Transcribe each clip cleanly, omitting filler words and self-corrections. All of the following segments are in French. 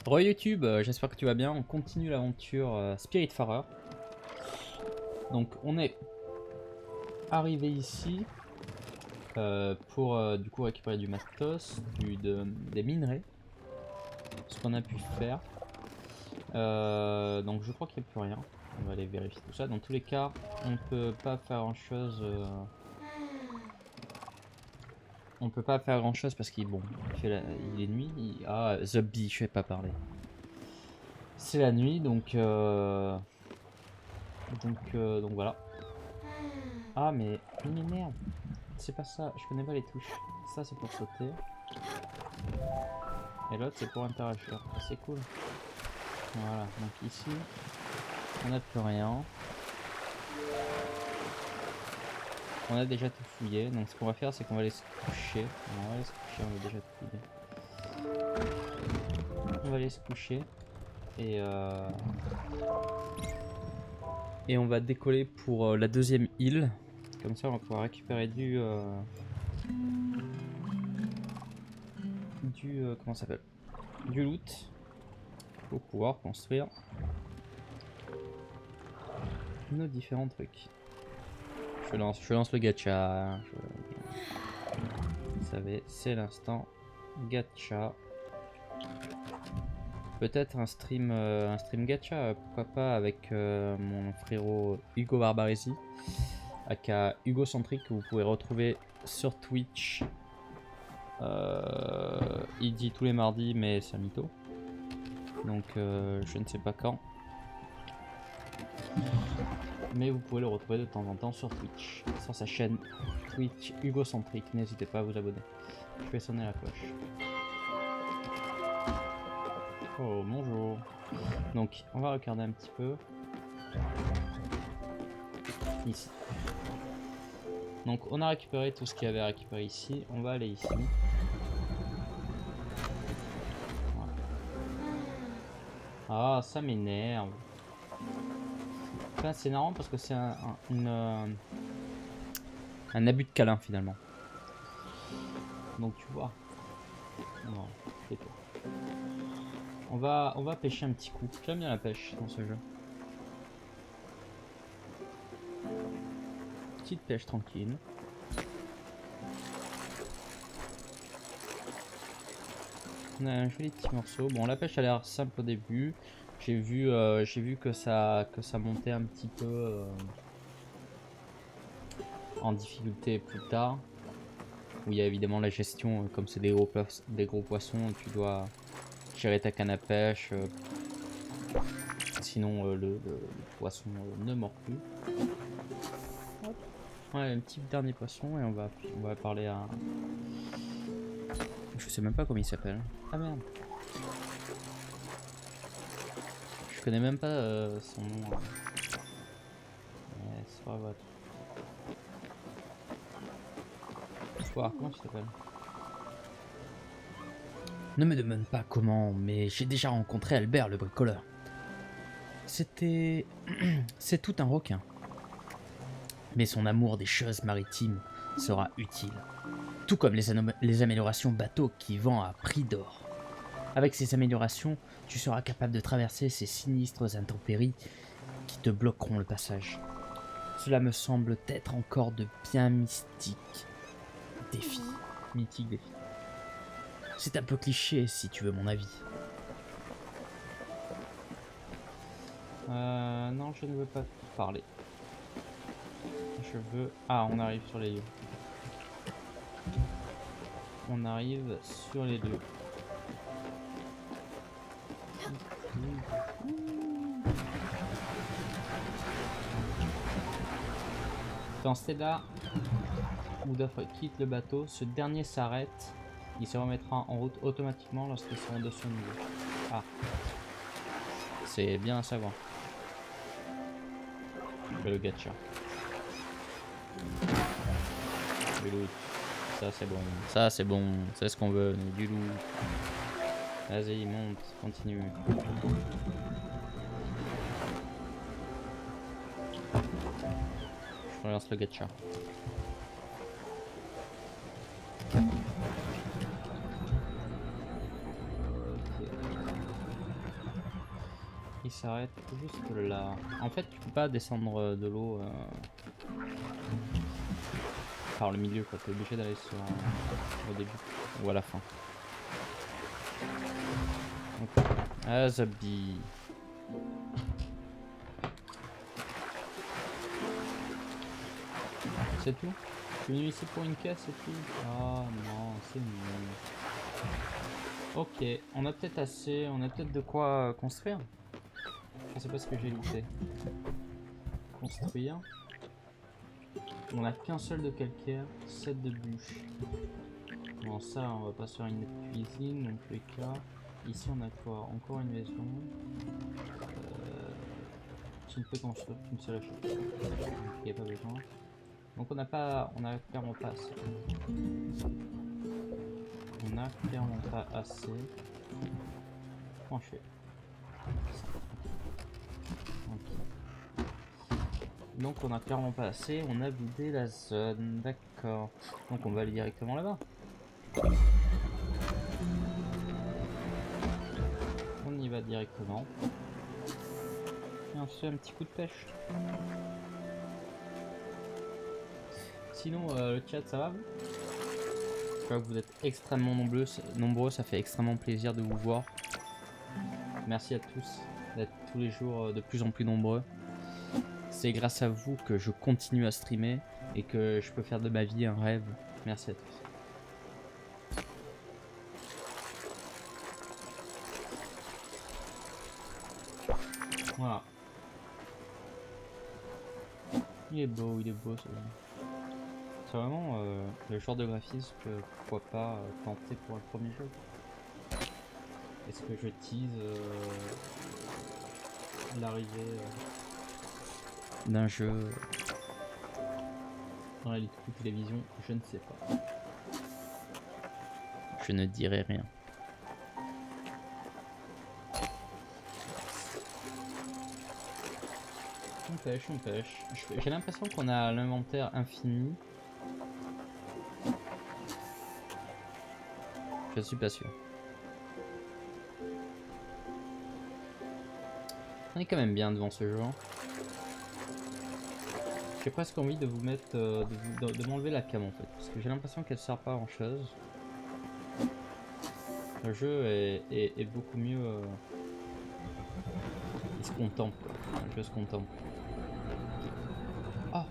Re YouTube, j'espère que tu vas bien. On continue l'aventure Spiritfarer. Donc on est arrivé ici pour du coup récupérer du matos, des minerais, ce qu'on a pu faire. Donc je crois qu'il n'y a plus rien. On va aller vérifier tout ça. Dans tous les cas, on peut pas faire grand chose. On peut pas faire grand chose parce qu'il bon, il est nuit. Ah, The Bee, je vais pas parler. C'est la nuit, donc voilà. Ah mais merde, c'est pas ça, je connais pas les touches. Ça c'est pour sauter. Et l'autre c'est pour interagir. Ah, c'est cool. Voilà, donc ici, on n'a plus rien. On a déjà tout fouillé, donc ce qu'on va faire c'est qu'on va aller se coucher. On va aller se coucher, on a déjà tout fouillé. On va aller se coucher. Et on va décoller pour la deuxième île. Comme ça on va pouvoir récupérer comment ça s'appelle, du loot pour pouvoir construire nos différents trucs. Je lance le gacha. Vous savez, c'est l'instant gacha. Peut-être un stream gacha, pourquoi pas, avec mon frérot Hugo Barbaresi, aka Hugo Centric, que vous pouvez retrouver sur Twitch. Il dit tous les mardis, mais c'est un mytho. Donc je ne sais pas quand. Mais vous pouvez le retrouver de temps en temps sur Twitch, sur sa chaîne Twitch Hugo Centric. N'hésitez pas à vous abonner. Je vais sonner la cloche. Oh bonjour. Donc on va regarder un petit peu ici. Donc on a récupéré tout ce qu'il y avait à récupérer ici. On va aller ici. Voilà. Ah ça m'énerve. Enfin, c'est énervant parce que c'est un abus de câlin finalement. Donc tu vois. Non, tais-toi. On va pêcher un petit coup. J'aime bien la pêche dans ce jeu. Petite pêche tranquille. On a un joli petit morceau. Bon, la pêche a l'air simple au début. J'ai vu que ça montait un petit peu en difficulté plus tard. Où il y a évidemment la gestion, comme c'est des gros poissons, tu dois gérer ta canne à pêche. Sinon le poisson ne mord plus. Hop. Ouais, un petit dernier poisson et on va parler à... Je sais même pas comment il s'appelle. Ah merde. Je connais même pas son nom. Ouais, c'est pas vrai. Voir, comment tu t'appelles? Ne me demande pas comment, mais j'ai déjà rencontré Albert le bricoleur. C'était... C'est tout un requin. Mais son amour des choses maritimes sera utile. Tout comme les améliorations bateaux qui vend à prix d'or. Avec ces améliorations, tu seras capable de traverser ces sinistres intempéries qui te bloqueront le passage. Cela me semble être encore de bien mystiques défis. Mythique défi. C'est un peu cliché si tu veux mon avis. Non, je ne veux pas parler. Je veux... Ah, on arrive sur les lieux. On arrive sur les lieux. Quand Stella ou Dafre quitte le bateau, ce dernier s'arrête. Il se remettra en route automatiquement lorsqu'ils seront de son niveau. Ah. C'est bien à savoir. Je fais le gacha. Du loot. Ça c'est bon. Ça c'est bon. C'est ce qu'on veut. Du loot. Vas-y, monte. Continue. Je relance le gacha. il s'arrête juste là. En fait, tu peux pas descendre de l'eau par le milieu, quoi. T'es obligé d'aller sur au début ou à la fin. Ok. Azabi. C'est tout? Je suis venu ici pour une caisse et tout. Ah non, c'est nul. Ok, on a peut-être assez, on a peut-être de quoi construire. Je sais pas ce que j'ai looté. Construire. On a qu'un seul de calcaire, 7 de bûches. Bon, ça, on va pas se faire une cuisine dans tous les cas. Ici, on a quoi? Encore une maison. Qui ne peut construire qu'une seule chose. Il n'y a pas besoin. Donc, on a clairement pas assez. On a clairement pas assez. Comment je fais? Okay. Donc on a clairement pas assez, on a vidé la zone, d'accord. Donc on va aller directement là-bas. On y va directement. Et on se fait un petit coup de pêche. Sinon le chat ça va vous? Je vois que vous êtes extrêmement nombreux, ça fait extrêmement plaisir de vous voir. Merci à tous d'être tous les jours de plus en plus nombreux. C'est grâce à vous que je continue à streamer et que je peux faire de ma vie un rêve. Merci à tous. Voilà. Il est beau ce jeu. C'est vraiment le genre de graphisme que pourquoi pas tenter pour le premier jeu. Est-ce que je tease l'arrivée d'un jeu dans la télévision? Je ne sais pas. Je ne dirai rien. On pêche, on pêche. J'ai l'impression qu'on a l'inventaire infini. Je suis pas sûr. On est quand même bien devant ce jeu. Hein. J'ai presque envie de vous mettre, de m'enlever la cam en fait, parce que j'ai l'impression qu'elle sert pas à grand chose. Le jeu est beaucoup mieux. Il se contemple. Le jeu se contemple. Oh,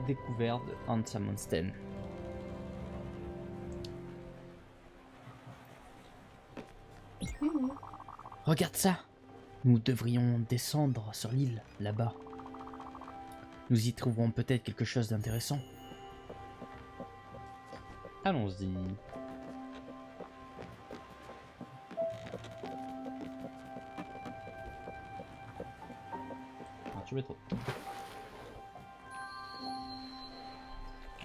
découverte de Hans Amundsen. Regarde ça. Nous devrions descendre sur l'île, là-bas. Nous y trouverons peut-être quelque chose d'intéressant. Allons-y. Ah, tu mets trop.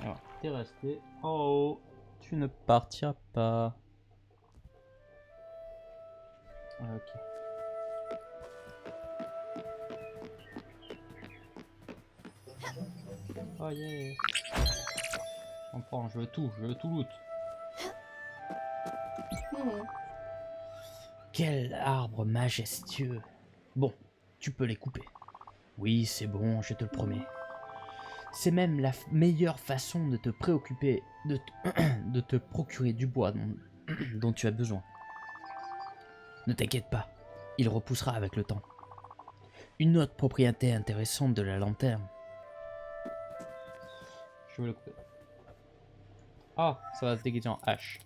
Alors, t'es resté en haut. Tu ne partiras pas. Ok. Oh yeah. On prend, je veux tout loot. Quel arbre majestueux. Bon, tu peux les couper. Oui, c'est bon, je te le promets. C'est même la meilleure façon de te préoccuper, de te procurer du bois dont tu as besoin. Ne t'inquiète pas, il repoussera avec le temps. Une autre propriété intéressante de la lanterne. Je vais le couper. Ah, ça va se déguiser en hache.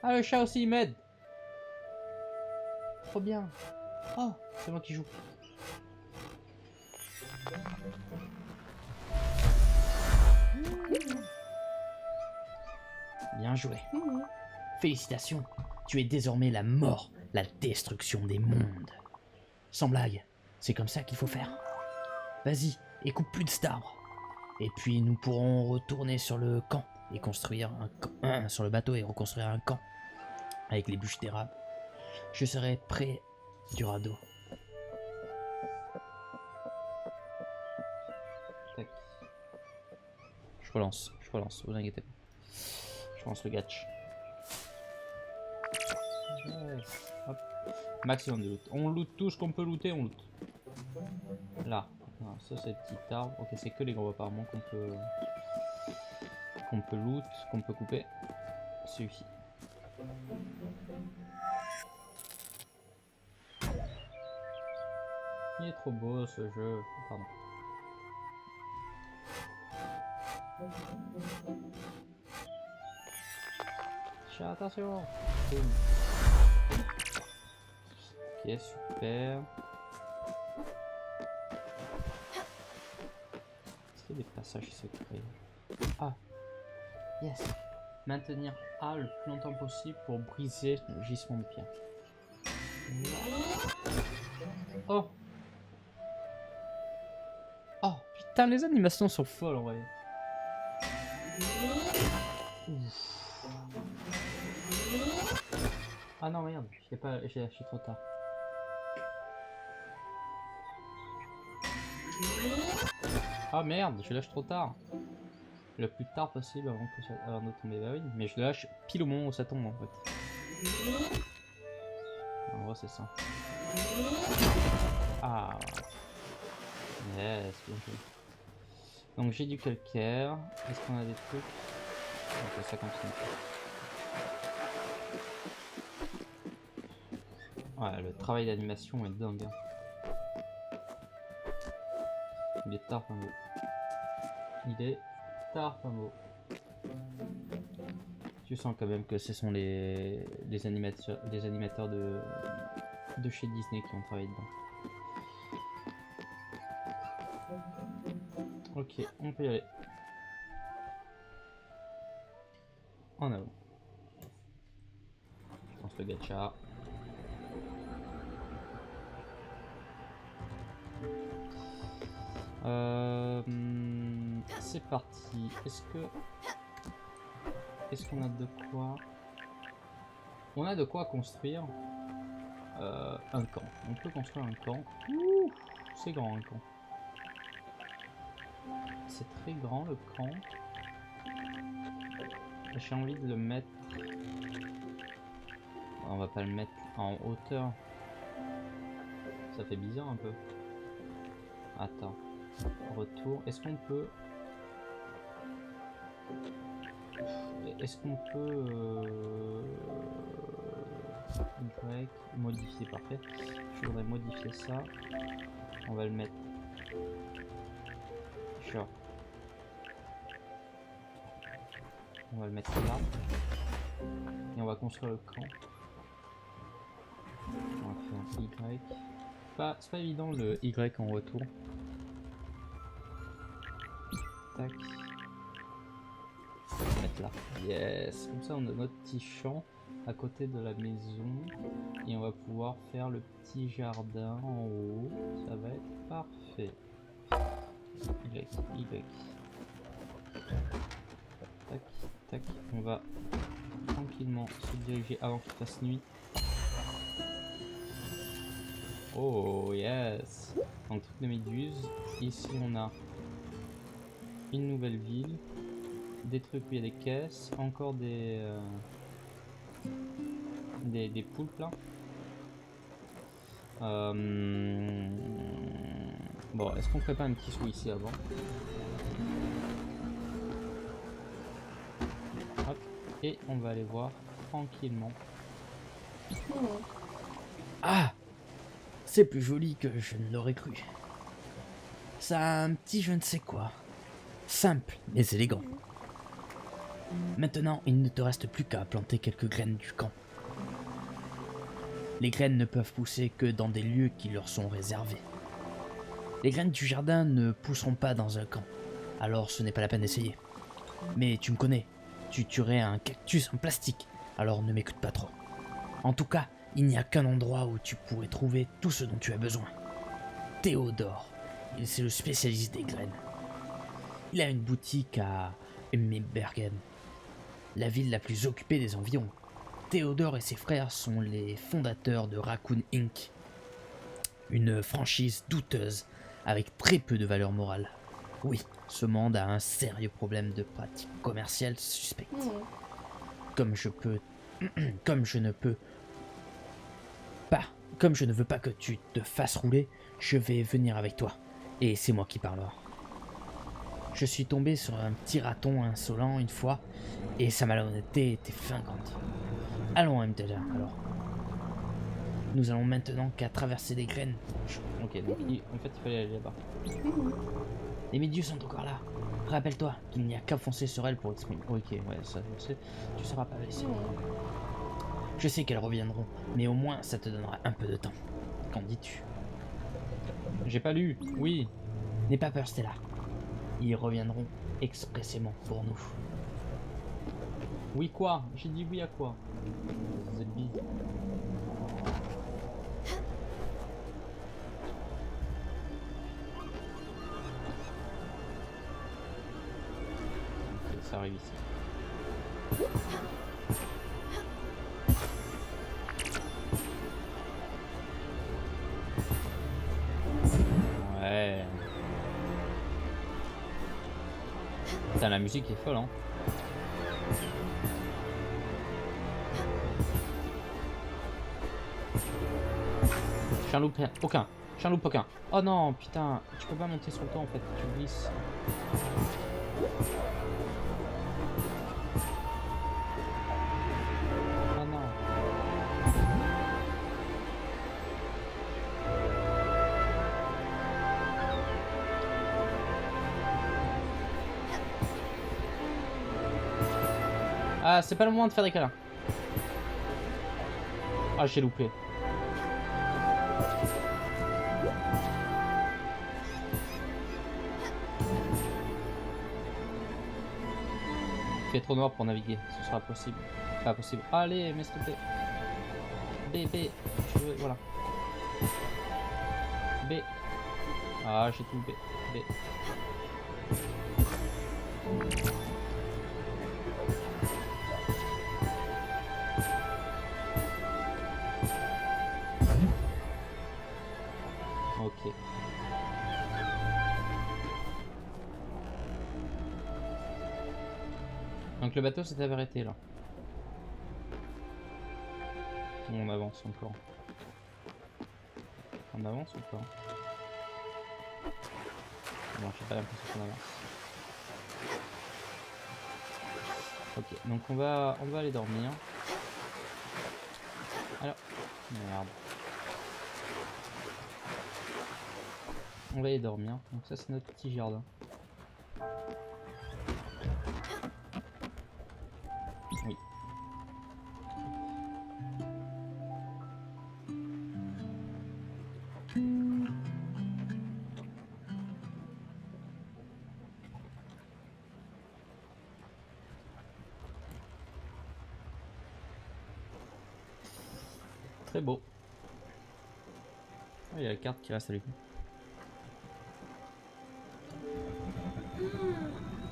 Ah, le chat aussi il m'aide. Trop bien. Oh, c'est moi qui joue. Bien joué. Félicitations. Tu es désormais la mort, la destruction des mondes. Sans blague, c'est comme ça qu'il faut faire. Vas-y, et coupe plus de cet arbre. Et puis nous pourrons retourner sur le camp et construire un camp, sur le bateau et reconstruire un camp avec les bûches d'érable. Je serai près du radeau. Tac. Je relance, vous inquiétez pas. Je relance le gatch. Ouais. Hop. Maximum de loot. On loot tout ce qu'on peut looter, on loot. Là. Non, ça c'est le petit arbre. Ok, c'est que les gros apparemment qu'on peut loot, qu'on peut couper. Suffit. Il est trop beau ce jeu. Pardon. Chat, attention. Boum. Ok, super. Est-ce qu'il y a des passages secrets? Ah. Yes. Maintenir A le plus longtemps possible pour briser le gisement de pierre. Oh. Oh putain, les animations sont folles en vrai. Ouf. Ah non merde, j'ai lâché trop tard. Ah merde, je lâche trop tard. Le plus tard possible avant de tomber. Bah oui, mais je le lâche pile au moment où ça tombe en fait. En gros c'est ça. Ah. Yes, bien joué. Donc j'ai du calcaire. Est-ce qu'on a des trucs? Ok, ça continue. Ouais, le travail d'animation est dingue. Il est tard, Pimbo. Il est tard, Pimbo. Tu sens quand même que ce sont les animateurs de chez Disney qui ont travaillé dedans. Ok, on peut y aller. En avant. Je lance le gacha. C'est parti. Est-ce qu'on a de quoi? On a de quoi construire un camp. On peut construire un camp. C'est grand un camp. C'est très grand le camp. J'ai envie de le mettre. On va pas le mettre en hauteur. Ça fait bizarre un peu. Attends. Retour. Est-ce qu'on peut... Y, modifier, parfait. Je voudrais modifier ça. On va le mettre. Genre. On va le mettre là. Et on va construire le camp. On va faire un Y. C'est pas évident le Y en retour. Tac. On va mettre là. Yes. Comme ça on a notre petit champ à côté de la maison. Et on va pouvoir faire le petit jardin en haut. Ça va être parfait. Y. Tac, tac. On va tranquillement se diriger avant qu'il fasse nuit. Oh yes. Donc truc de méduse. Ici on a une nouvelle ville. Des trucs où il y a des caisses. Encore des poulpes là. Bon, est-ce qu'on ferait pas un petit saut ici avant? Hop. Et on va aller voir tranquillement. Ah! C'est plus joli que je ne l'aurais cru. Ça a un petit je ne sais quoi. Simple mais élégant. Maintenant, il ne te reste plus qu'à planter quelques graines du camp. Les graines ne peuvent pousser que dans des lieux qui leur sont réservés. Les graines du jardin ne pousseront pas dans un camp, alors ce n'est pas la peine d'essayer. Mais tu me connais, tu tuerais un cactus en plastique, alors ne m'écoute pas trop. En tout cas, il n'y a qu'un endroit où tu pourrais trouver tout ce dont tu as besoin. Théodore, c'est le spécialiste des graines. Il a une boutique à Emmebergen, la ville la plus occupée des environs. Théodore et ses frères sont les fondateurs de Raccoon Inc., une franchise douteuse avec très peu de valeur morale. Oui, ce monde a un sérieux problème de pratiques commerciales suspectes. Comme je ne peux comme je ne veux pas que tu te fasses rouler, je vais venir avec toi. Et c'est moi qui parlerai. Je suis tombé sur un petit raton insolent une fois, et sa malhonnêteté était fingante. Allons, Amdala, alors. Nous allons maintenant qu'à traverser des graines. Ok, donc en fait il fallait aller là-bas. Les milieux sont encore là. Rappelle-toi qu'il n'y a qu'à foncer sur elles pour exprimer. Ok, ouais, ça je sais. Tu seras pas blessé. Je sais qu'elles reviendront, mais au moins ça te donnera un peu de temps. Qu'en dis-tu? J'ai pas lu, oui. N'aie pas peur, Stella. Ils reviendront expressément pour nous. Oui quoi? J'ai dit oui à quoi? Zebby. Ok, ça arrive ici. Ouais. Putain, la musique est folle, hein. Je suis un loup aucun. Je suis un loup aucun. Oh non, putain, tu peux pas monter sur le toit en fait, tu glisses. Ah non. Ah, c'est pas le moment de faire des câlins. Ah, j'ai loupé. Il fait trop noir pour naviguer, ce sera possible. Pas possible. Allez, mais s'il te plaît. B, B. Je veux, voilà. B. Ah, j'ai tout B. B. Ok. Donc le bateau s'est arrêté là. On avance encore. On avance ou pas? Bon, j'ai pas l'impression qu'on avance. Ok, donc on va aller dormir. Alors, merde. On va aller dormir. Donc ça c'est notre petit jardin. Oui. Très beau. Oh, il y a la carte qui reste à lui.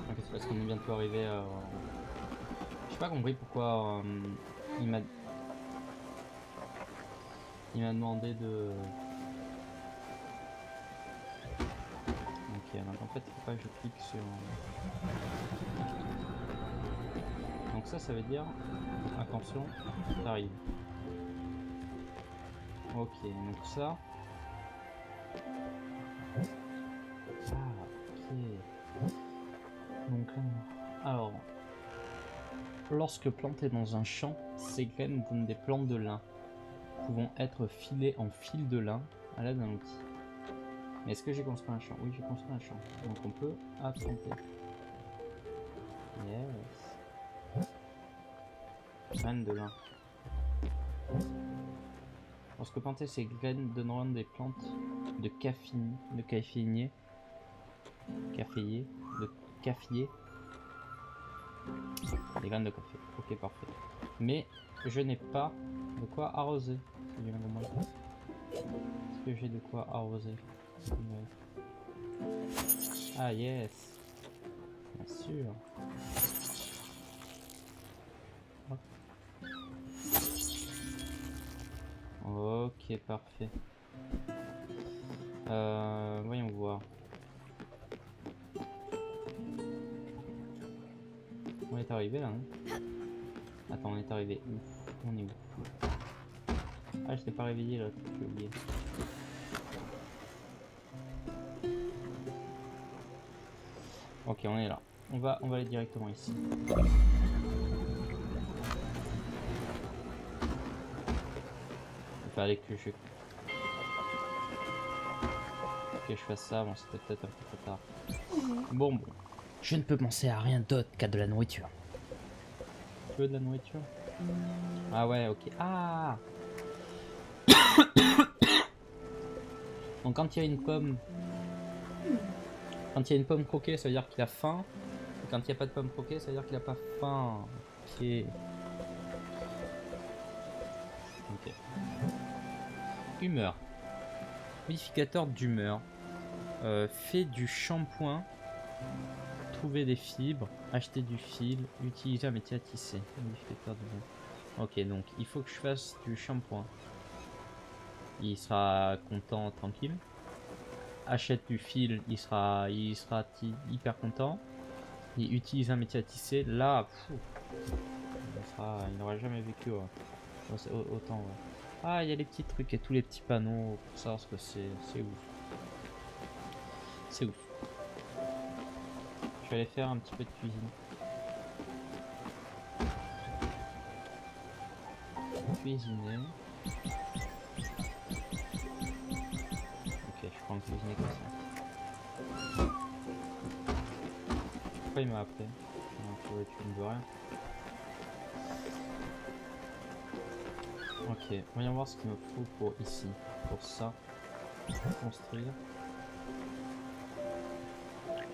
Ok, c'est parce qu'on est bientôt arrivé à... J'ai pas compris pourquoi il m'a demandé de... Ok, donc en fait il faut pas que je clique sur... Donc ça veut dire... Attention, t'arrives. Ok, donc ça... Ah, ok. Donc alors... Lorsque planté dans un champ, ces graines donnent des plantes de lin, pouvant être filées en fil de lin à l'aide d'un outil. Mais est-ce que j'ai construit un champ? Oui, j'ai construit un champ. Donc on peut planter. Yes. Graines de lin. Lorsque planter ces graines donneront des plantes de caféier, des graines de café. Ok, parfait. Mais je n'ai pas de quoi arroser. Est-ce que j'ai de quoi arroser? Ah yes, bien sûr. Ok, parfait. Voyons voir. On est arrivé là, non? Attends, on est arrivé où? On est où? Ah, je t'ai pas réveillé là, j'ai oublié. Ok, on est là. On va aller directement ici. Il fallait que je fasse ça, bon c'était peut-être un peu trop tard. Bon. Je ne peux penser à rien d'autre qu'à de la nourriture. Tu veux de la nourriture? Ah ouais, ok. Ah. Donc quand il y a une pomme... Quand il y a une pomme croquée, ça veut dire qu'il a faim. Et quand il n'y a pas de pomme croquée, ça veut dire qu'il a pas faim. Ok. Ok. Humeur. Modificateur d'humeur. Fait du shampoing. Trouver des fibres. Acheter du fil. Utiliser un métier à tisser. Modificateur d'humeur. Ok, donc il faut que je fasse du shampoing. Il sera content, tranquille. Achète du fil, il sera hyper content. Il utilise un métier à tisser. Là, il n'aura jamais vécu autant. Ouais. Ah, il y a les petits trucs et tous les petits panneaux pour savoir ce que c'est. C'est ouf. C'est ouf. Je vais aller faire un petit peu de cuisine. Cuisiner. Ok, je prends cuisiner comme ça. Pourquoi il m'a appelé? Tu ne veux rien. Ok, voyons voir ce qu'il me faut pour ici. Pour ça. Construire.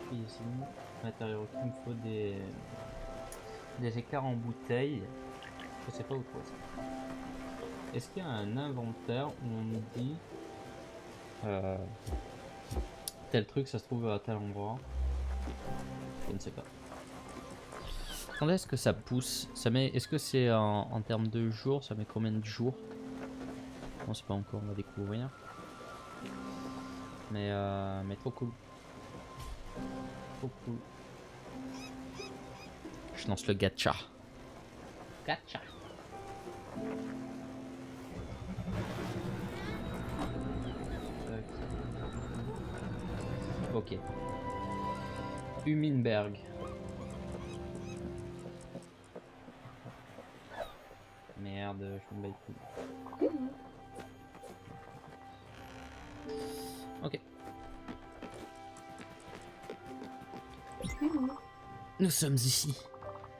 Cuisine. Matériaux. Il me faut des écarts en bouteille. Je sais pas où trouver ça. Est-ce qu'il y a un inventaire où on nous dit tel truc ça se trouve à tel endroit? Je ne sais pas. Quand est-ce que ça pousse? Ça met. Est-ce que c'est en termes de jours? Ça met combien de jours? On sait pas encore, on va découvrir. Mais trop cool. Trop cool. Je lance le gacha. Gacha. Ok. Huminberg. Merde, je me bats les couilles. Ok. Nous sommes ici.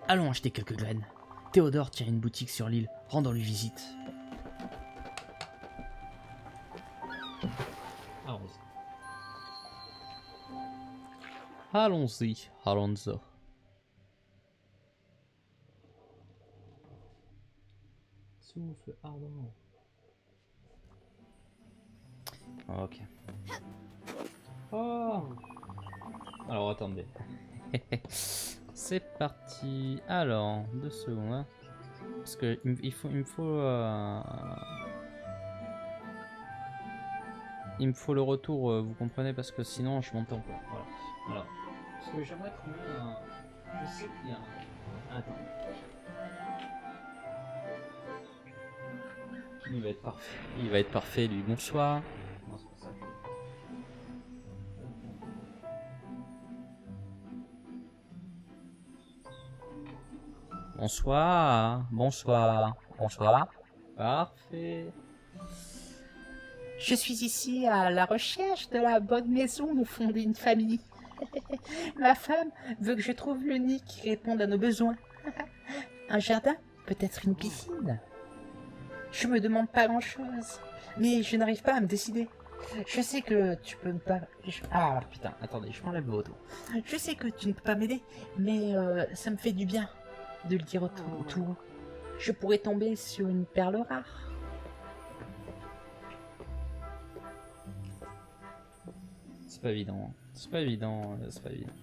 Allons acheter quelques graines. Théodore tient une boutique sur l'île. Rendons-lui visite. Allons-y. Allons-y. Souffle ardent. Ok. Oh. Alors attendez. C'est parti. Alors, 2 secondes. Hein. Parce que il me faut il me faut le retour, vous comprenez, parce que sinon je m'entends pas. Voilà. Alors, parce que j'aimerais trouver un. Je sais qu'il y a un. Attends. Il va être parfait. Il va être parfait lui. Bonsoir. Non, c'est pas ça. Bonsoir. Bonsoir. Bonsoir. Parfait. Je suis ici à la recherche de la bonne maison où fonder une famille. Ma femme veut que je trouve le nid qui réponde à nos besoins. Un jardin, peut-être une piscine. Je me demande pas grand-chose, mais je n'arrive pas à me décider. Je sais que tu peux ne pas... Ah putain, attendez, je m'enlève le auto. Je sais que tu ne peux pas m'aider, mais ça me fait du bien de le dire autour. Je pourrais tomber sur une perle rare. C'est pas évident. C'est pas évident. C'est pas évident.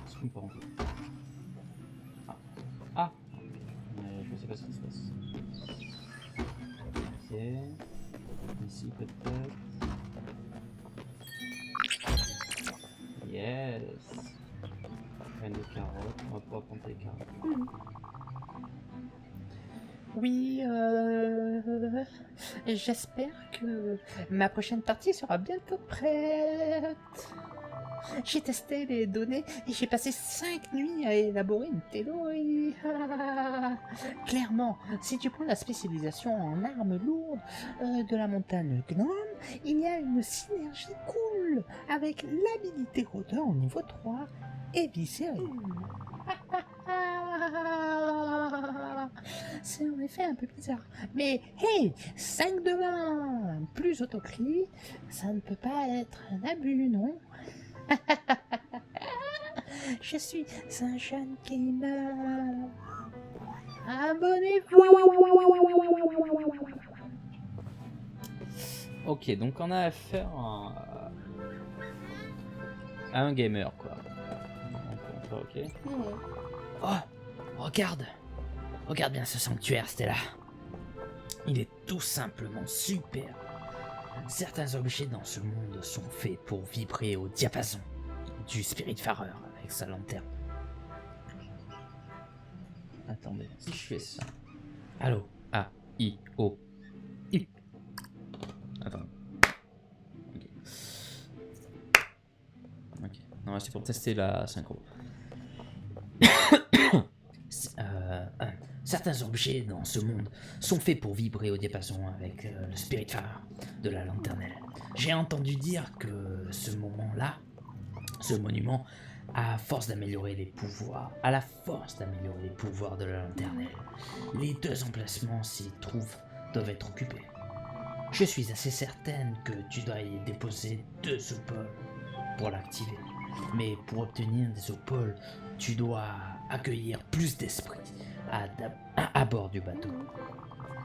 Est-ce qu'on peut rentrer? Ah. Je sais pas ce qui se passe. Ok. Ici peut-être. Yes. Graines de carottes. On va pouvoir planter les carottes. Oui, j'espère que ma prochaine partie sera bientôt prête. J'ai testé les données et j'ai passé 5 nuits à élaborer une théorie. Clairement, si tu prends la spécialisation en armes lourdes de la montagne Gnome, il y a une synergie cool avec l'habilité rôdeur au niveau 3 et vice-versa. C'est en effet un peu bizarre. Mais hey, 5 de 1 plus autocrit, ça ne peut pas être un abus, non? Je suis un jeune gamer. Abonnez-vous. Ok, donc on a affaire à un gamer, quoi. Ok. Oh, regarde. Regarde bien ce sanctuaire, Stella. Il est tout simplement super. Certains objets dans ce monde sont faits pour vibrer au diapason du Spiritfarer avec sa lanterne. Attendez, si je fais ça. Allô? A, I, O. I. Attends. Ok. Ok. Non, c'est pour tester la synchro. Certains objets dans ce monde sont faits pour vibrer au diapason avec le Spiritfarer de la lanternelle. J'ai entendu dire que ce moment-là, ce monument, à la force d'améliorer les pouvoirs de la lanternelle, les 2 emplacements s'y trouvent doivent être occupés. Je suis assez certaine que tu dois y déposer 2 opoles pour l'activer. Mais pour obtenir des opoles, tu dois accueillir plus d'esprits à bord du bateau.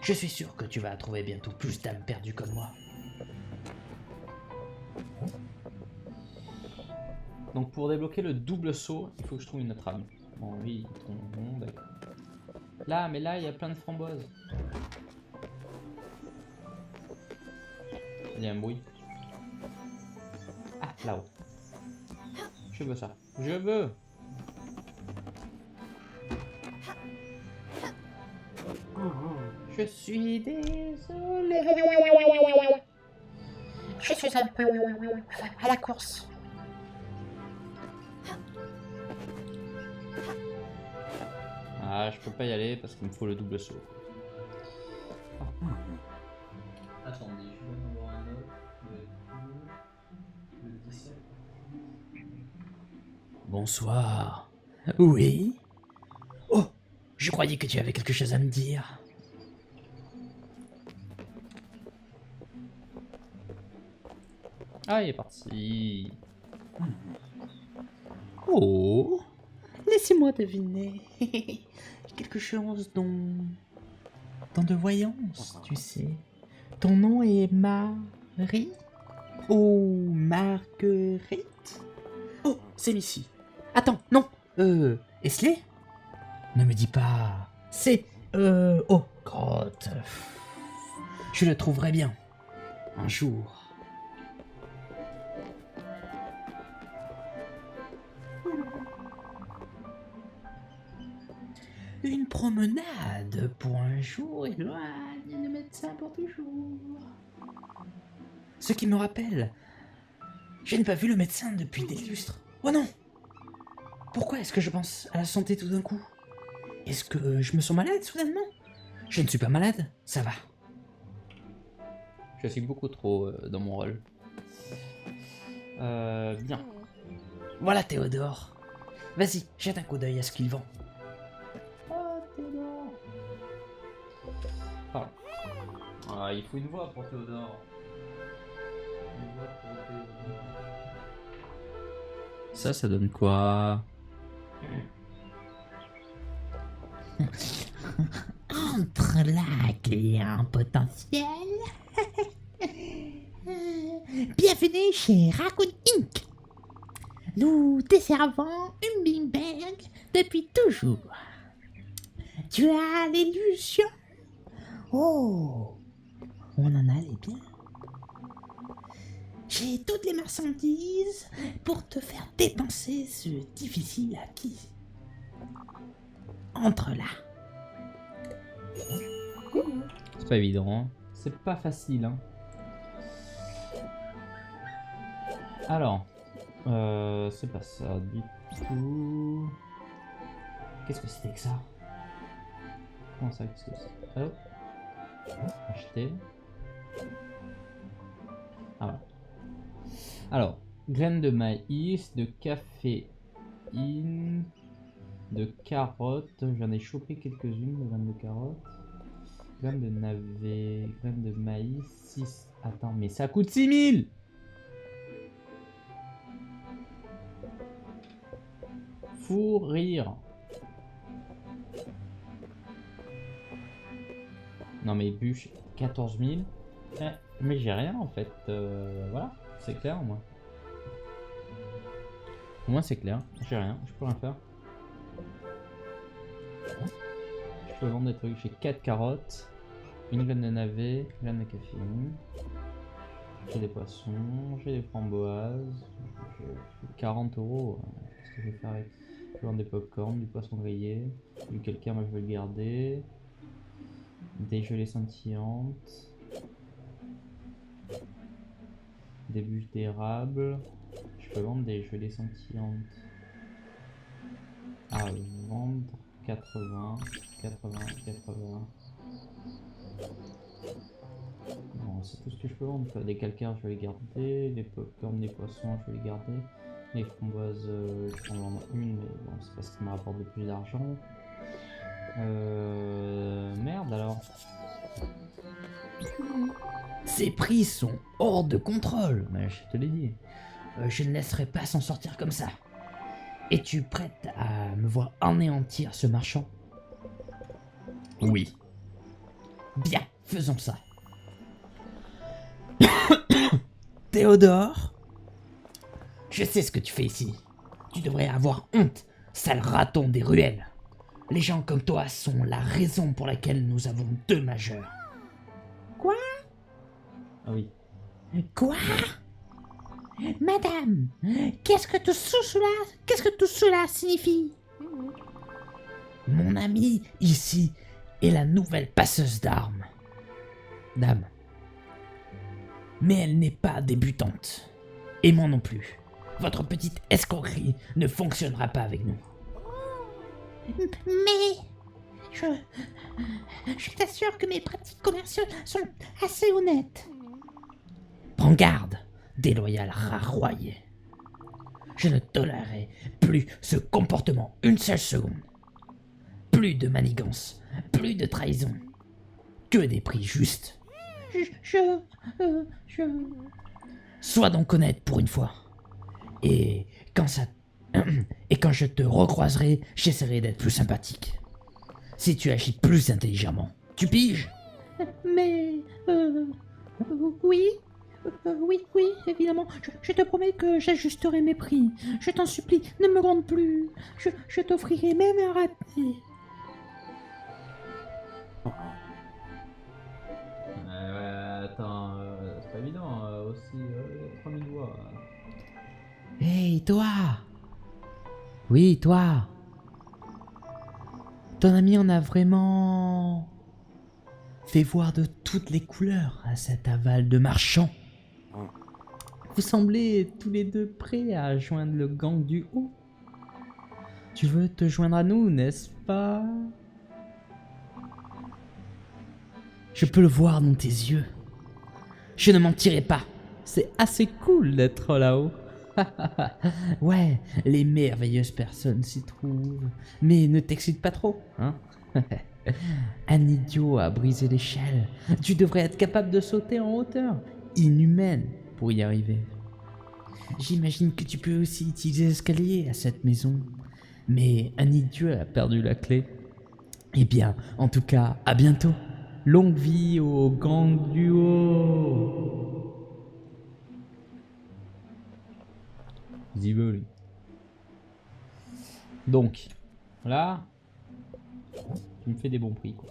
Je suis sûr que tu vas trouver bientôt plus d'âmes perdues comme moi. Donc pour débloquer le double saut, il faut que je trouve une autre âme. Bon, oui, d'accord. Là, mais là, il y a plein de framboises. Il y a un bruit. Ah, là-haut. Je veux ça. Je veux. Je suis désolé. Je suis un peu à la course. Ah, je peux pas y aller parce qu'il me faut le double saut. Attendez, je vais en avoir un autre. Le 17. Bonsoir. Oui? Oh, je croyais que tu avais quelque chose à me dire. Ah, il est parti. Oh, laissez-moi deviner. Quelque chose dans de voyance, tu sais. Ton nom est Marie? Oh, Marguerite? Oh, c'est Missy. Attends, non. Esley? Ne me dis pas. C'est... Oh, Grotte. Je le trouverai bien. Un jour. Une promenade pour un jour éloigne le médecin pour toujours. Ce qui me rappelle, je n'ai pas vu le médecin depuis des lustres. Oh non! Pourquoi est-ce que je pense à la santé tout d'un coup? Est-ce que je me sens malade soudainement? Je ne suis pas malade, ça va. Je suis beaucoup trop dans mon rôle. Bien. Voilà Théodore. Vas-y, jette un coup d'œil à ce qu'il vend. Pardon. Ah, il faut une voix pour Théodore. Une voix pour Théodore. Ça donne quoi? Entre là, client potentiel. Bienvenue chez Raccoon Inc. Nous desservons Hummingbird depuis toujours. Tu as l'illusion? Oh, on en allait bien. J'ai toutes les marchandises pour te faire dépenser ce difficile acquis. Entre là. C'est pas évident. Hein. C'est pas facile, hein. Alors, c'est pas ça du tout. Qu'est-ce que c'était que ça? Comment ça, qu'est-ce que c'est? Hop. Acheter. Ah voilà. Alors, graines de maïs, de caféine, de carottes. J'en ai chopé quelques-unes de graines de carottes. Graines de navet, graines de maïs, 6. Attends, mais ça coûte 6000! Fou rire. Non mais bûche, 14 000. Mais j'ai rien en fait. Voilà, c'est clair au moins. Au moins c'est clair, j'ai rien, je peux rien faire. Je peux vendre des trucs, j'ai 4 carottes, une graine de navet, une graine de caféine. J'ai des poissons, j'ai des framboises. J'ai 40 euros. Qu'est-ce que je vais faire avec? Je vais vendre des popcorn, du poisson grillé, du calcaire, moi je vais le garder. Des gelées scintillantes. Des bûches d'érable. Je peux vendre des gelées scintillantes. À vendre 80, 80, 80. Bon, c'est tout ce que je peux vendre. Des calcaires, je vais les garder. Les popcorn, des poissons, je vais les garder. Les framboises, je peux en vendre une, mais bon, c'est parce que ça me rapporte le plus d'argent. Merde alors. Ces prix sont hors de contrôle, mais je te l'ai dit. Je ne laisserai pas s'en sortir comme ça. Es-tu prête à me voir anéantir ce marchand? Oui. Bien, faisons ça. Théodore, je sais ce que tu fais ici. Tu devrais avoir honte, sale raton des ruelles. Les gens comme toi sont la raison pour laquelle nous avons 2 majeurs. Quoi? Ah oui. Quoi? Madame, qu'est-ce que tout cela signifie? Mon amie ici est la nouvelle passeuse d'armes. Dame. Mais elle n'est pas débutante. Et moi non plus. Votre petite escroquerie ne fonctionnera pas avec nous. Mais je t'assure que mes pratiques commerciales sont assez honnêtes. Prends garde, déloyal raroyé. Je ne tolérerai plus ce comportement une seule seconde. Plus de manigance, plus de trahison. Que des prix justes. Sois donc honnête pour une fois. Et quand je te recroiserai, j'essaierai d'être plus sympathique. Si tu agis plus intelligemment, tu piges? Mais oui. Oui, évidemment. Je te promets que j'ajusterai mes prix. Je t'en supplie, ne me rende plus. Je t'offrirai même un raté. Attends, c'est pas évident aussi, 3000 voix. Hey, toi! Oui, toi! Ton ami en a vraiment fait voir de toutes les couleurs à cet aval de marchand. Vous semblez tous les deux prêts à joindre le gang du haut. Tu veux te joindre à nous, n'est-ce pas? Je peux le voir dans tes yeux. Je ne mentirai pas. C'est assez cool d'être là-haut. Ouais, les merveilleuses personnes s'y trouvent. Mais ne t'excite pas trop, hein? Un idiot a brisé l'échelle. Tu devrais être capable de sauter en hauteur. Inhumaine pour y arriver. J'imagine que tu peux aussi utiliser l'escalier à cette maison. Mais un idiot a perdu la clé. Eh bien, en tout cas, à bientôt. Longue vie au gang du haut. Ziboli. Donc, là, tu me fais des bons prix, quoi.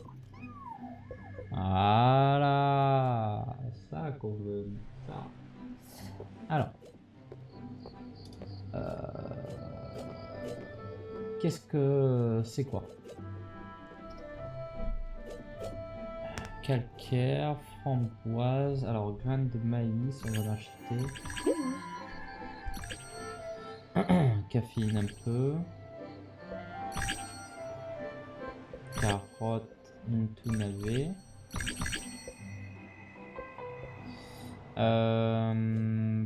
Voilà, ça qu'on veut. Ça. Alors, qu'est-ce que c'est quoi? calcaire, framboise. Alors, graines de maïs, on va l'acheter. Caféine un peu. Carotte, into navet.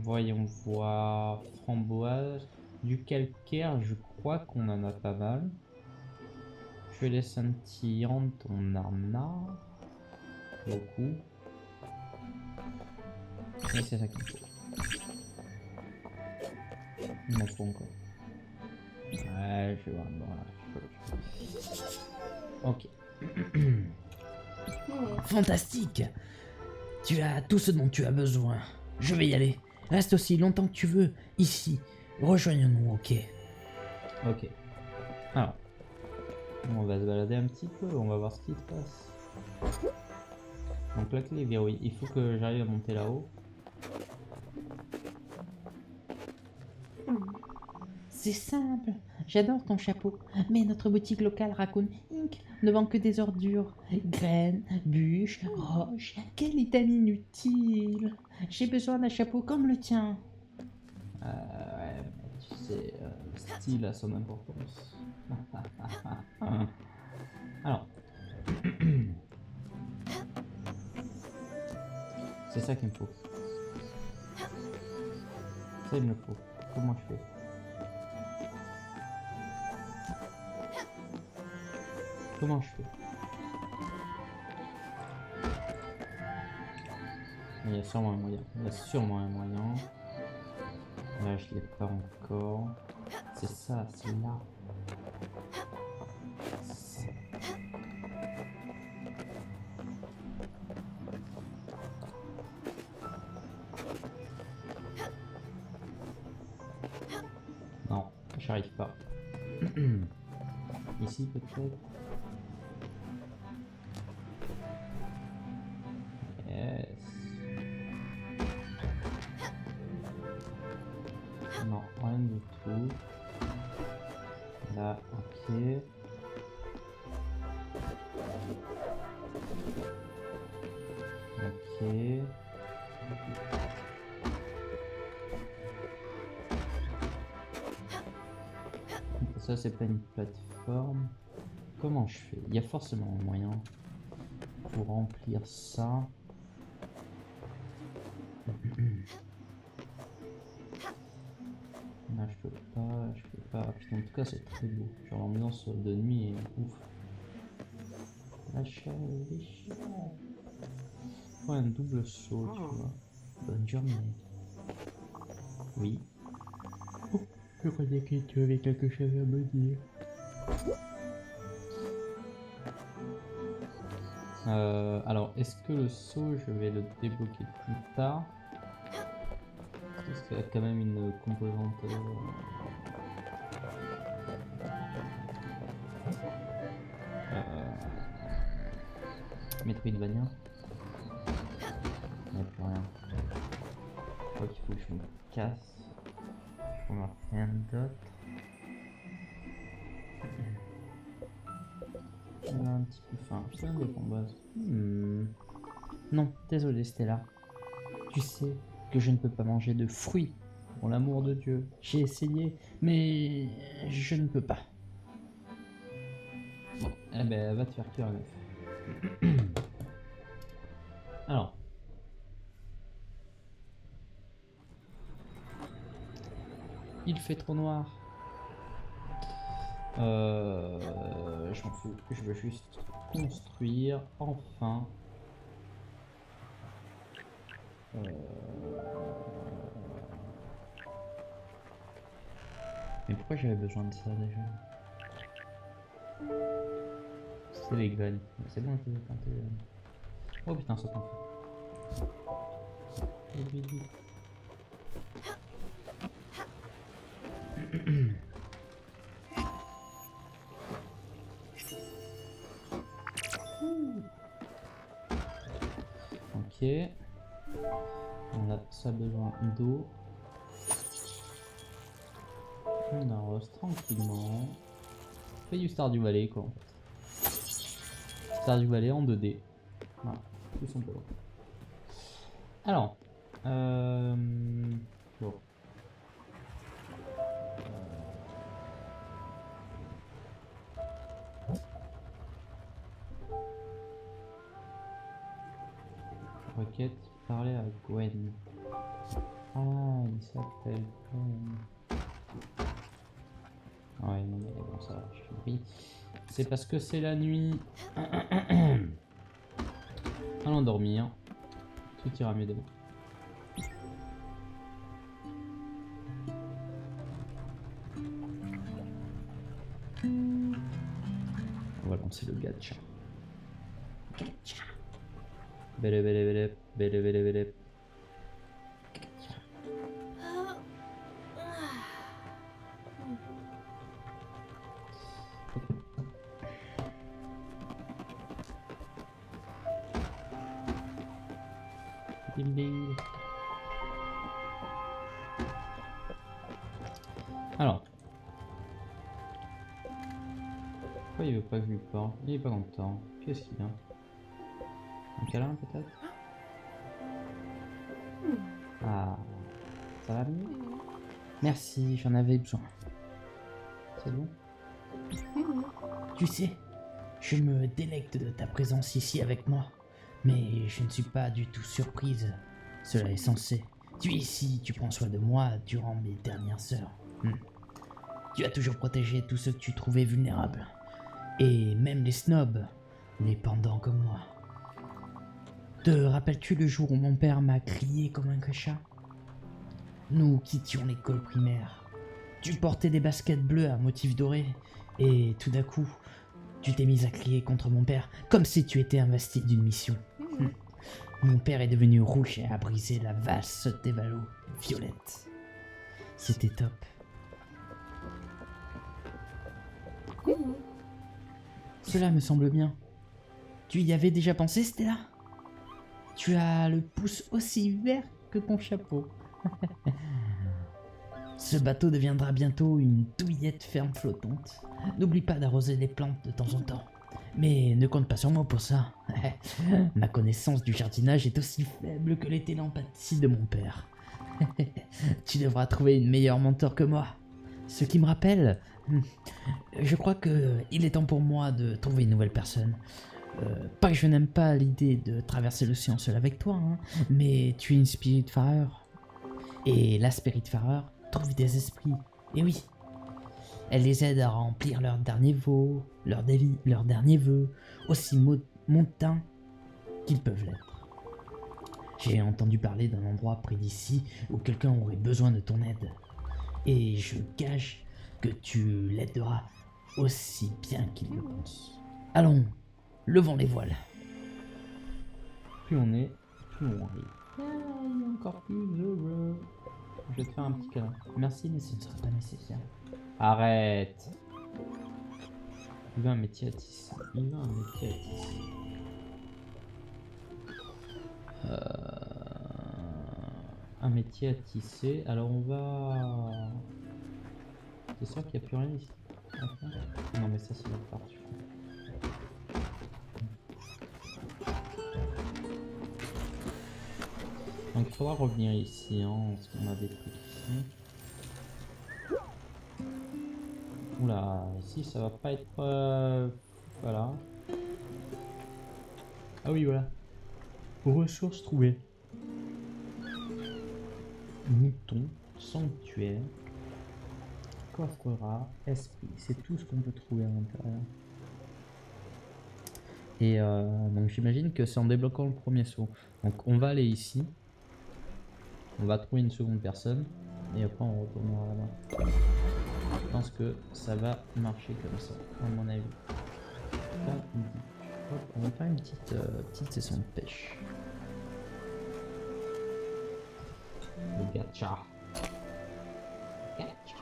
Voyons voir. Framboise. Du calcaire, je crois qu'on en a pas mal. Les scintillantes, on en a beaucoup. Et c'est ça qu'il faut. Il m'en faut encore. Ouais, je vais voir. Voilà. Ok. Fantastique! Tu as tout ce dont tu as besoin. Je vais y aller. Reste aussi longtemps que tu veux, ici. Rejoignons-nous, ok? Ok. Alors. On va se balader un petit peu, on va voir ce qui se passe. Donc la clé est verrouillée. Il faut que j'arrive à monter là-haut. C'est simple. J'adore ton chapeau. Mais notre boutique locale Raccoon Inc. ne vend que des ordures. Graines, bûches, roches. Quelle étal inutile. J'ai besoin d'un chapeau comme le tien. Ouais, mais tu sais, le style a son importance. Alors. C'est ça qu'il me faut. Ça il me le faut. Comment je fais? Comment je fais? Il y a sûrement un moyen. Il y a sûrement un moyen. Là, je l'ai pas encore. C'est ça, c'est là. Non, j'arrive pas. Ici peut-être. Yes. Non, rien du tout. Là, ok. Ok. Ça, c'est pas une plateforme. Comment je fais? Il y a forcément un moyen pour remplir ça. Là, je peux pas. Putain, en tout cas, c'est très beau. Genre, l'ambiance de nuit est ouf. La chaleur. Ouais, un double saut, tu vois. Bonne journée. Oui. Oh, je croyais que tu avais quelque chose à me dire. Alors, est-ce que le saut, je vais le débloquer plus tard? Parce qu'il y a quand même une composante... Metroidvania. Il n'y a plus rien. Je crois qu'il faut que je me casse. On n'a rien d'autre. On a un petit peu faim. Je sais des combats. Non, désolé Stella. Tu sais que je ne peux pas manger de fruits. Pour l'amour de Dieu. J'ai essayé, mais je ne peux pas. Bon, eh ben, va te faire cuire un œuf. Alors. Il fait trop noir. Je m'en fous. Je veux juste construire enfin. Mais pourquoi j'avais besoin de ça déjà? C'est les graines. C'est bon, je les ai plantées. Oh putain, ça t'en fait. Ok. On a ça besoin d'eau. On arrose tranquillement. On fait du Stardew Valley quoi en fait. Stardew Valley en 2D. Voilà, tout simplement. Alors, bon. Requête, parler à Gwen. Ah, il s'appelle Gwen. Ouais, non, mais bon, ça va, je t'en prie. C'est parce que c'est la nuit. Allons dormir. Tout ira mieux demain. On va lancer le gacha. Gacha. Bele bele bele bele bele bele. Bing bing. Alors. Pourquoi il veut pas que je lui parle? Il est pas content. Qu'est-ce qu'il vient? Un câlin peut-être? Ah. Ça va mieux? Merci, j'en avais besoin. C'est bon? Tu sais, je me délecte de ta présence ici avec moi, mais je ne suis pas du tout surprise. Cela est censé. Tu es ici, tu prends soin de moi durant mes dernières heures. Tu as toujours protégé tous ceux que tu trouvais vulnérables. Et même les snobs, les pendants comme moi. Te rappelles-tu le jour où mon père m'a crié comme un chat? Nous quittions l'école primaire. Tu portais des baskets bleues à motifs dorés, et tout d'un coup, tu t'es mise à crier contre mon père, comme si tu étais investi d'une mission. Mon père est devenu rouge et a brisé la valse des valots violettes. C'était top. Cela me semble bien. Tu y avais déjà pensé, Stella? Tu as le pouce aussi vert que ton chapeau. Ce bateau deviendra bientôt une douillette ferme flottante. N'oublie pas d'arroser les plantes de temps en temps. Mais ne compte pas sur moi pour ça. Ma connaissance du jardinage est aussi faible que les télépathies de mon père. Tu devras trouver une meilleure mentor que moi. Ce qui me rappelle, je crois que il est temps pour moi de trouver une nouvelle personne. Pas que je n'aime pas l'idée de traverser l'océan seul avec toi, hein, mais tu es une Spiritfarer. Et la Spiritfarer trouve des esprits. Et oui, elle les aide à remplir leur dernier vœu, leur dernier vœu, aussi montains qu'ils peuvent l'être. J'ai entendu parler d'un endroit près d'ici où quelqu'un aurait besoin de ton aide. Et je gage que tu l'aideras aussi bien qu'il le pense. Allons, levons les voiles. Plus on est, plus on rit. Ah, il est encore plus heureux. Je vais te faire un petit câlin. Merci, mais ce ne sera pas nécessaire. Arrête. Il veut un métier à tisser. Il veut un métier à tisser. Un métier à tisser. Alors on va... C'est sûr qu'il n'y a plus rien ici. Non mais ça c'est notre part. Donc il faudra revenir ici, hein, parce qu'on a des trucs ici. Oula, ici ça va pas être... voilà. Ah oui, voilà. Ressources trouvées. Mouton, sanctuaire, coffre rare, esprit. C'est tout ce qu'on peut trouver à l'intérieur. Et donc j'imagine que c'est en débloquant le premier saut. Donc on va aller ici. On va trouver une seconde personne. Et après on retournera là-bas. Je pense que ça va marcher comme ça, à mon avis. Hop, on va faire une petite session de pêche. Le gacha. Gacha.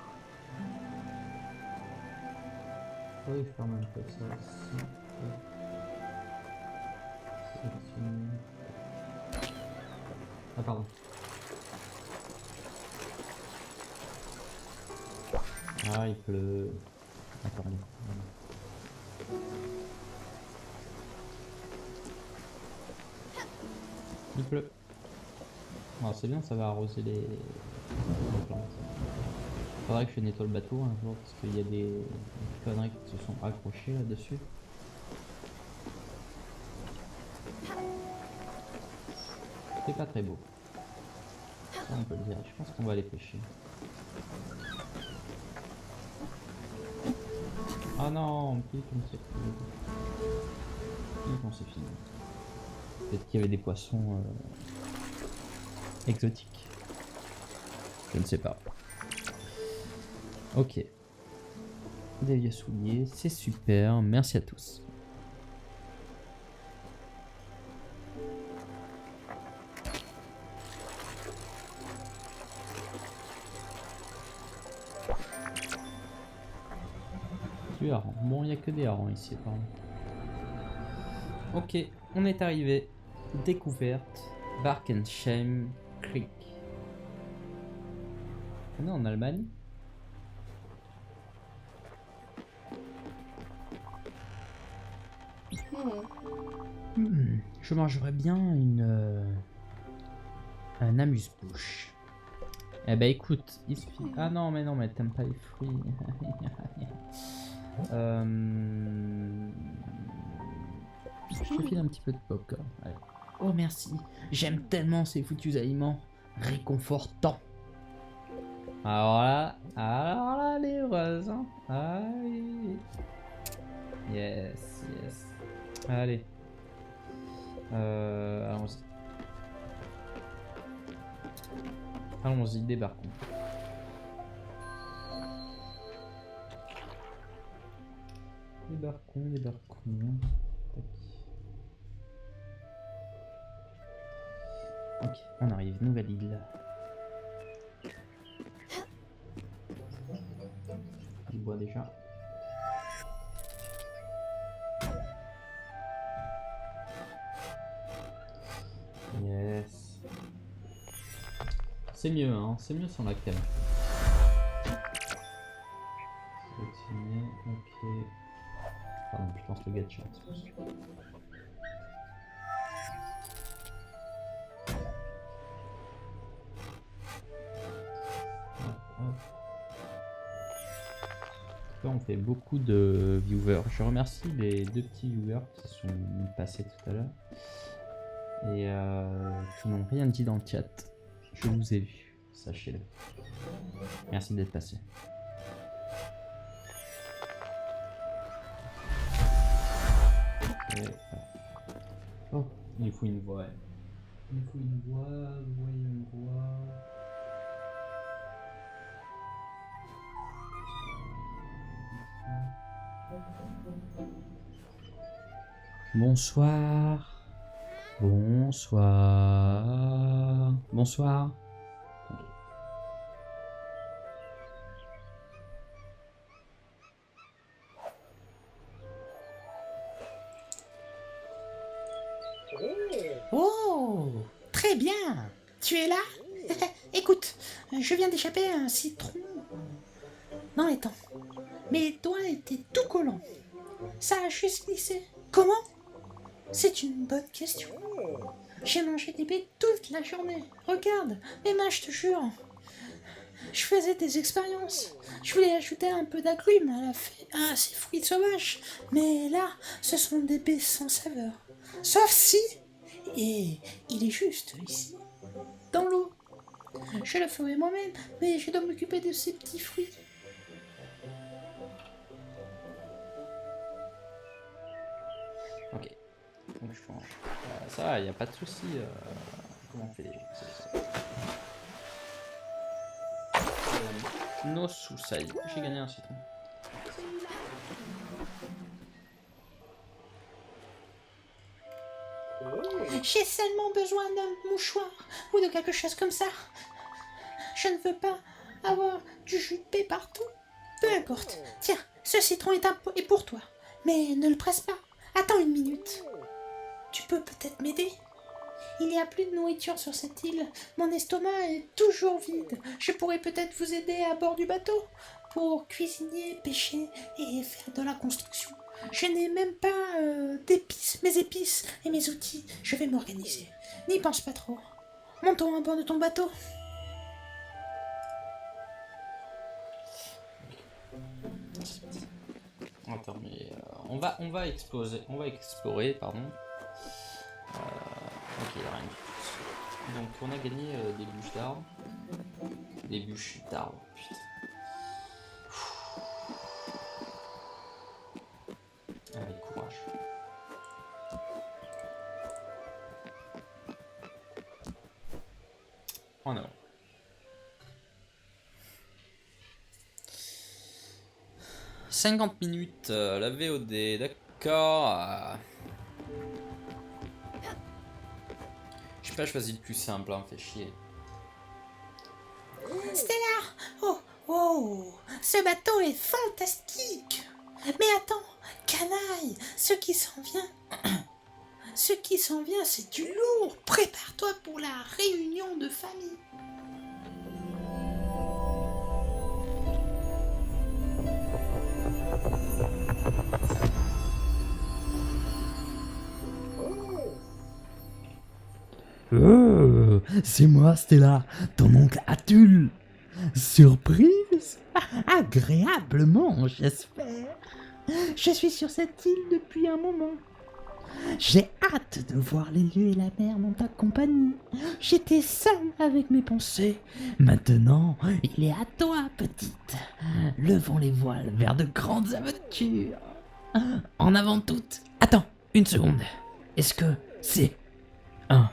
Oui, je ferme un peu ça aussi. Ah pardon. Ah il pleut. Ah pardon. Voilà. Il pleut. Oh, c'est bien, ça va arroser les plantes. Faudrait que je nettoie le bateau un jour parce qu'il y a des conneries qui se sont accrochées là-dessus. C'est pas très beau. Ça, on peut le dire. Je pense qu'on va aller pêcher. Ah non, puis comme c'est fini. Puis comme c'est fini. Peut-être qu'il y avait des poissons exotiques. Je ne sais pas. Ok. Des vieux souliers, c'est super. Merci à tous. Du hareng. Bon, il n'y a que des harengs ici, apparemment. Ok, on est arrivé. Découverte. Bark and Shame Creek. On est en Allemagne. Je mangerais bien un amuse-bouche. Eh ben écoute, il suffit... Ah non mais t'aimes pas les fruits. Je te file un petit peu de popcorn. Allez. Oh merci, j'aime tellement ces foutus aliments réconfortants. Alors là, les voisins. Allez. Yes. Allez. Allons-y. Allons-y, débarquons. Débarquons. Tac. Ok, on arrive, nouvelle île. Du bois déjà. Yes. C'est mieux, hein, c'est mieux sans la cam. Sélectionner, ok. Pardon, je lance le gacha. On fait beaucoup de viewers. Je remercie les 2 petits viewers qui sont passés tout à l'heure et qui n'ont rien dit dans le chat. Je vous ai vu, sachez-le. Merci d'être passé. Et, oh, il faut une voix. Il faut une voix, voyez une voix. Bonsoir. Bonsoir. Oh, très bien. Tu es là? Écoute, je viens d'échapper à un citron dans les temps. Mes doigts étaient tout collants. Ça a juste glissé. Comment? C'est une bonne question. J'ai mangé des baies toute la journée. Regarde, mes mains, je te jure. Je faisais des expériences. Je voulais ajouter un peu d'agrumes à ces fruits sauvages. Mais là, ce sont des baies sans saveur. Sauf si... Et il est juste ici, dans l'eau. Je le ferai moi-même, mais je dois m'occuper de ces petits fruits. Ok. Donc je mange. Ça va, y a pas de souci. Comment on fait les... No suicide. J'ai gagné un citron. J'ai seulement besoin d'un mouchoir ou de quelque chose comme ça. Je ne veux pas avoir du jus de baie partout. Peu importe. Tiens, ce citron est pour toi. Mais ne le presse pas. Attends une minute. Tu peux peut-être m'aider? Il n'y a plus de nourriture sur cette île. Mon estomac est toujours vide. Je pourrais peut-être vous aider à bord du bateau pour cuisiner, pêcher et faire de la construction. Je n'ai même pas d'épices, mes épices et mes outils. Je vais m'organiser. N'y pense pas trop. Montons à bord de ton bateau. Attends, mais on va explorer, pardon. Ok, rien du tout. Donc on a gagné des bûches d'arbres. Des bûches d'arbres, putain. Allez, courage. Oh non. « 50 minutes, la VOD, d'accord. Je sais pas, choisi le plus simple, hein, fait chier. Stella! Oh, oh! Ce bateau est fantastique! Mais attends, canaille! Ce qui s'en vient... Ce qui s'en vient, c'est du lourd! Prépare-toi pour la réunion de famille! Oh, c'est moi, Stella, ton oncle Atul. Surprise? Agréablement, j'espère. Je suis sur cette île depuis un moment. J'ai hâte de voir les lieux et la mer dans ta compagnie. J'étais seule avec mes pensées. Maintenant, il est à toi, petite. Levons les voiles vers de grandes aventures. En avant toutes. Attends, une seconde. Est-ce que c'est un...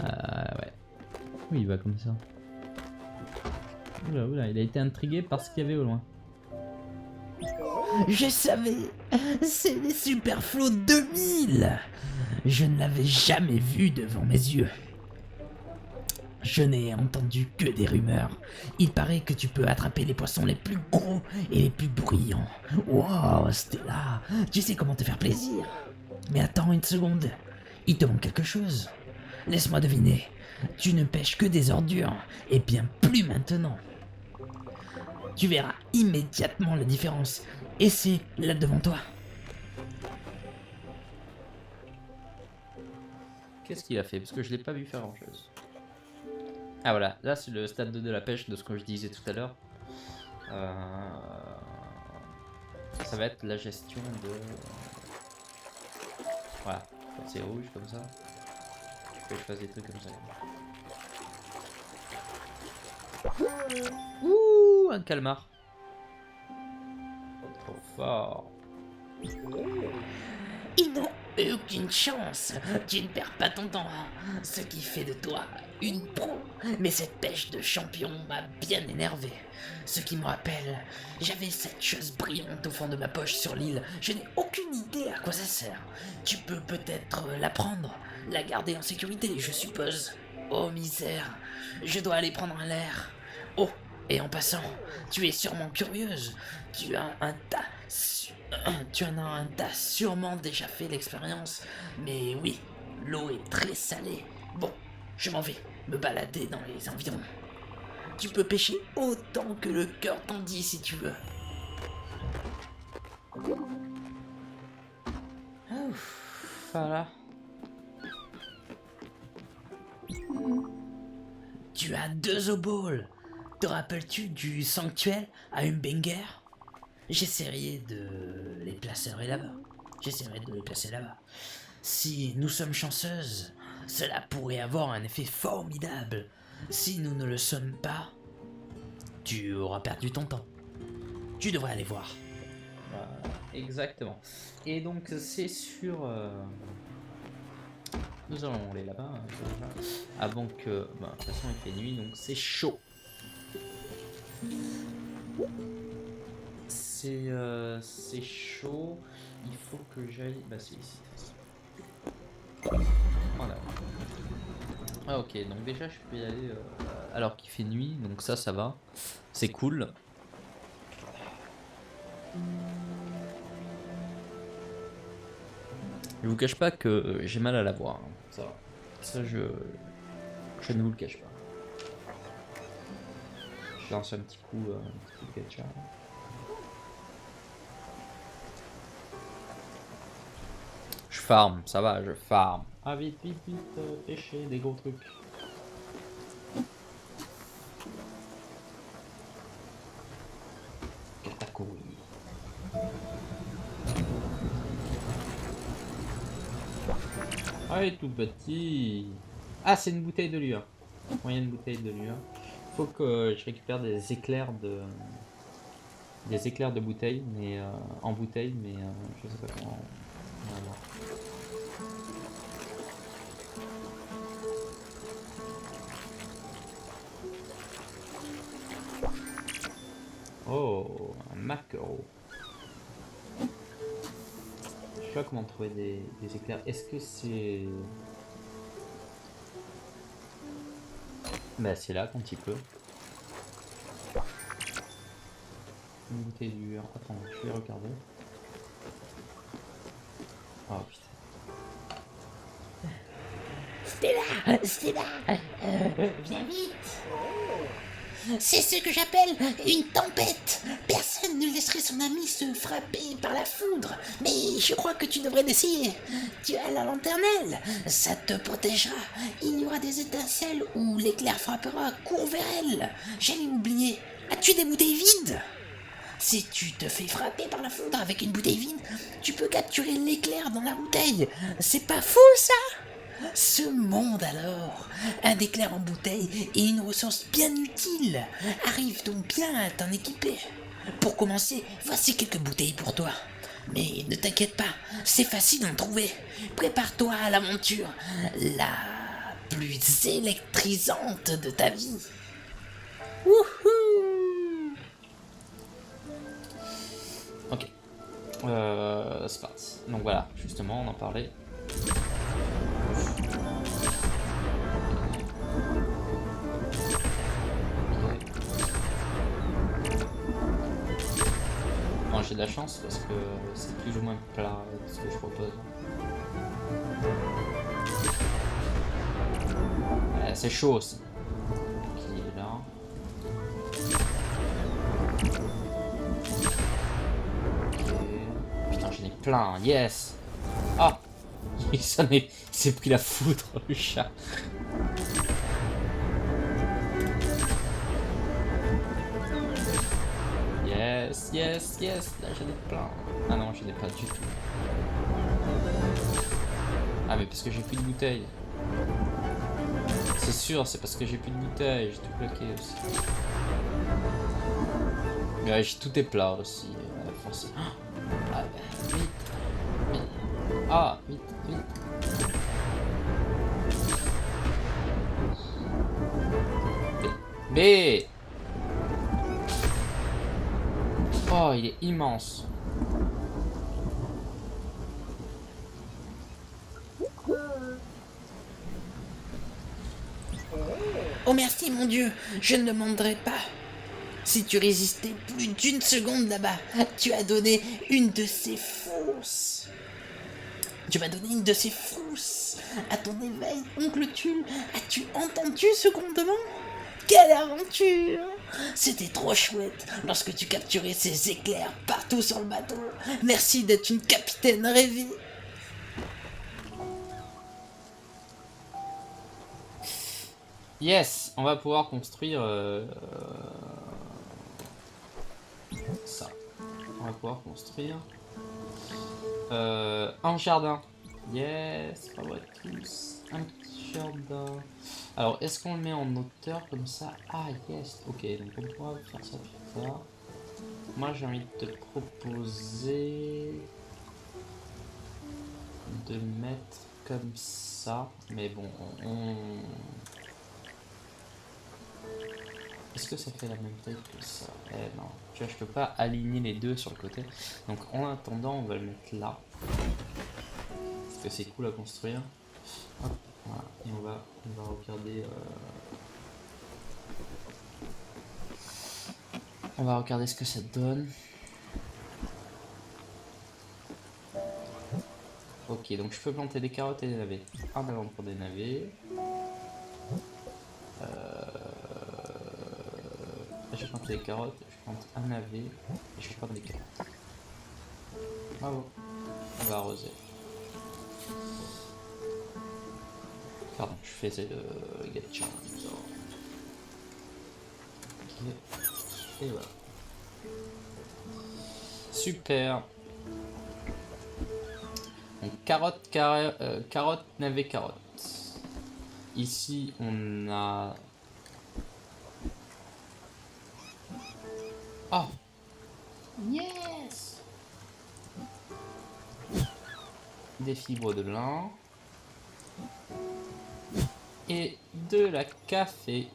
Ouais. Oui, il va comme ça. Oula, oula, il a été intrigué par ce qu'il y avait au loin. Je savais, c'est les Superflots 2000. Je ne l'avais jamais vu devant mes yeux. Je n'ai entendu que des rumeurs. Il paraît que tu peux attraper les poissons les plus gros et les plus bruyants. Wow, Stella, tu sais comment te faire plaisir. Mais attends une seconde, il te manque quelque chose. Laisse-moi deviner, tu ne pêches que des ordures, et bien plus maintenant. Tu verras immédiatement la différence, et c'est là devant toi. Qu'est-ce qu'il a fait? Parce que je l'ai pas vu faire grand chose. Ah voilà, là c'est le stade 2 de la pêche de ce que je disais tout à l'heure. Ça va être la gestion de... Voilà, quand c'est rouge comme ça, je fasse des trucs comme ça. Ouh, un calmar. Trop fort. Ils n'ont aucune chance. Tu ne perds pas ton temps. Ce qui fait de toi une pro. Mais cette pêche de champion m'a bien énervé. Ce qui me rappelle, j'avais cette chose brillante au fond de ma poche sur l'île. Je n'ai aucune idée à quoi ça sert. Tu peux peut-être la prendre, la garder en sécurité, je suppose. Oh misère, je dois aller prendre un air. Oh, et en passant, tu es sûrement curieuse. Tu en as un tas sûrement déjà fait l'expérience. Mais oui, l'eau est très salée. Bon, je m'en vais me balader dans les environs. Tu peux pêcher autant que le cœur t'en dit si tu veux. Voilà. Tu as 2 oboles. Te rappelles-tu du sanctuaire à Umbenger? J'essaierai de les placer là-bas. Si nous sommes chanceuses, cela pourrait avoir un effet formidable. Si nous ne le sommes pas, tu auras perdu ton temps. Tu devrais aller voir. Voilà, exactement. Et donc c'est sur... Nous allons aller là-bas, hein, déjà. Avant que... Bah, de toute façon il fait nuit, donc c'est chaud. C'est chaud. Il faut que j'aille... Bah c'est ici. Voilà. Ah ok, donc déjà je peux y aller alors qu'il fait nuit, donc ça va. C'est cool. Je vous cache pas que j'ai mal à la voix. Hein. Ça je ne vous le cache pas. Je lance un petit coup de gacha. Je farm, ça va, je farm. Ah vite, vite, vite, pêcher des gros trucs. Katakuri. Ah, il est tout petit. Ah, c'est une bouteille de lueur. Moyenne bouteille de lueur. Faut que je récupère des éclairs de bouteille, mais en bouteille, mais je sais pas comment. On va voir. Oh, un maquereau. Je sais pas comment trouver des éclairs. Est-ce que c'est... Bah c'est là quand il peut. Une bouteille d'huile. Attends, je vais regarder. Oh putain. Stella, viens vite. C'est ce que j'appelle une tempête. Personne ne laisserait son ami se frapper par la foudre. Mais je crois que tu devrais l'essayer. Tu as la lanternelle. Ça te protégera. Il y aura des étincelles où l'éclair frappera. Cours vers elle. J'allais oublier. As-tu des bouteilles vides? Si tu te fais frapper par la foudre avec une bouteille vide, tu peux capturer l'éclair dans la bouteille. C'est pas fou ça? Ce monde alors, un éclair en bouteille et une ressource bien utile. Arrive donc bien à t'en équiper. Pour commencer, voici quelques bouteilles pour toi. Mais ne t'inquiète pas, c'est facile d'en trouver. Prépare-toi à l'aventure, la plus électrisante de ta vie. Wouhou! Ok. C'est parti. Donc voilà, justement, on en parlait. Bon, j'ai de la chance parce que c'est plus ou moins plat ce que je propose. C'est chaud aussi. Qui est là. Ok. Putain, j'en ai plein. Yes. Ah. Il s'est pris la foudre, le chat. Yes, yes, yes. Là, j'en ai plein. Ah non, j'en ai pas du tout. Ah, mais parce que j'ai plus de bouteilles. C'est sûr, c'est parce que j'ai plus de bouteilles. J'ai tout bloqué aussi. Mais ouais, tout est plat aussi. Forcément. Ah, bah, vite. Vite. Ah, vite, vite. B. Oh, il est immense. Oh merci mon Dieu, je ne demanderai pas. Si tu résistais plus d'une seconde là-bas, tu as donné une de ces fausses. Tu m'as donné une de ces fausses. À ton éveil, oncle Tulle, as-tu entendu ce grondement? Quelle aventure! C'était trop chouette lorsque tu capturais ces éclairs partout sur le bateau. Merci d'être une capitaine rêvée. Yes, on va pouvoir construire ça. On va pouvoir construire un jardin. Yes, bravo à tous. Un petit jardin. Alors, est-ce qu'on le met en hauteur comme ça? Ah, yes. Ok, donc on pourra faire ça plus tard. Moi, j'ai envie de te proposer de mettre comme ça. Mais bon, est-ce que ça fait la même taille que ça? Eh non, tu vois, je peux pas aligner les deux sur le côté. Donc en attendant, on va le mettre là. Parce que c'est cool à construire. Hop, voilà. Et on va regarder. On va regarder ce que ça donne. Ok, donc je peux planter des carottes et des navets. Un ballon pour des navets. Je planter des carottes, je plante un navet et je plante des carottes. Bravo. On va arroser. Pardon, je faisais le gacha. Ok. Et voilà. Super. Donc carotte, carotte, navet, carotte. Ici on a... Oh. Yes. Des fibres de lin. Et de la caféine.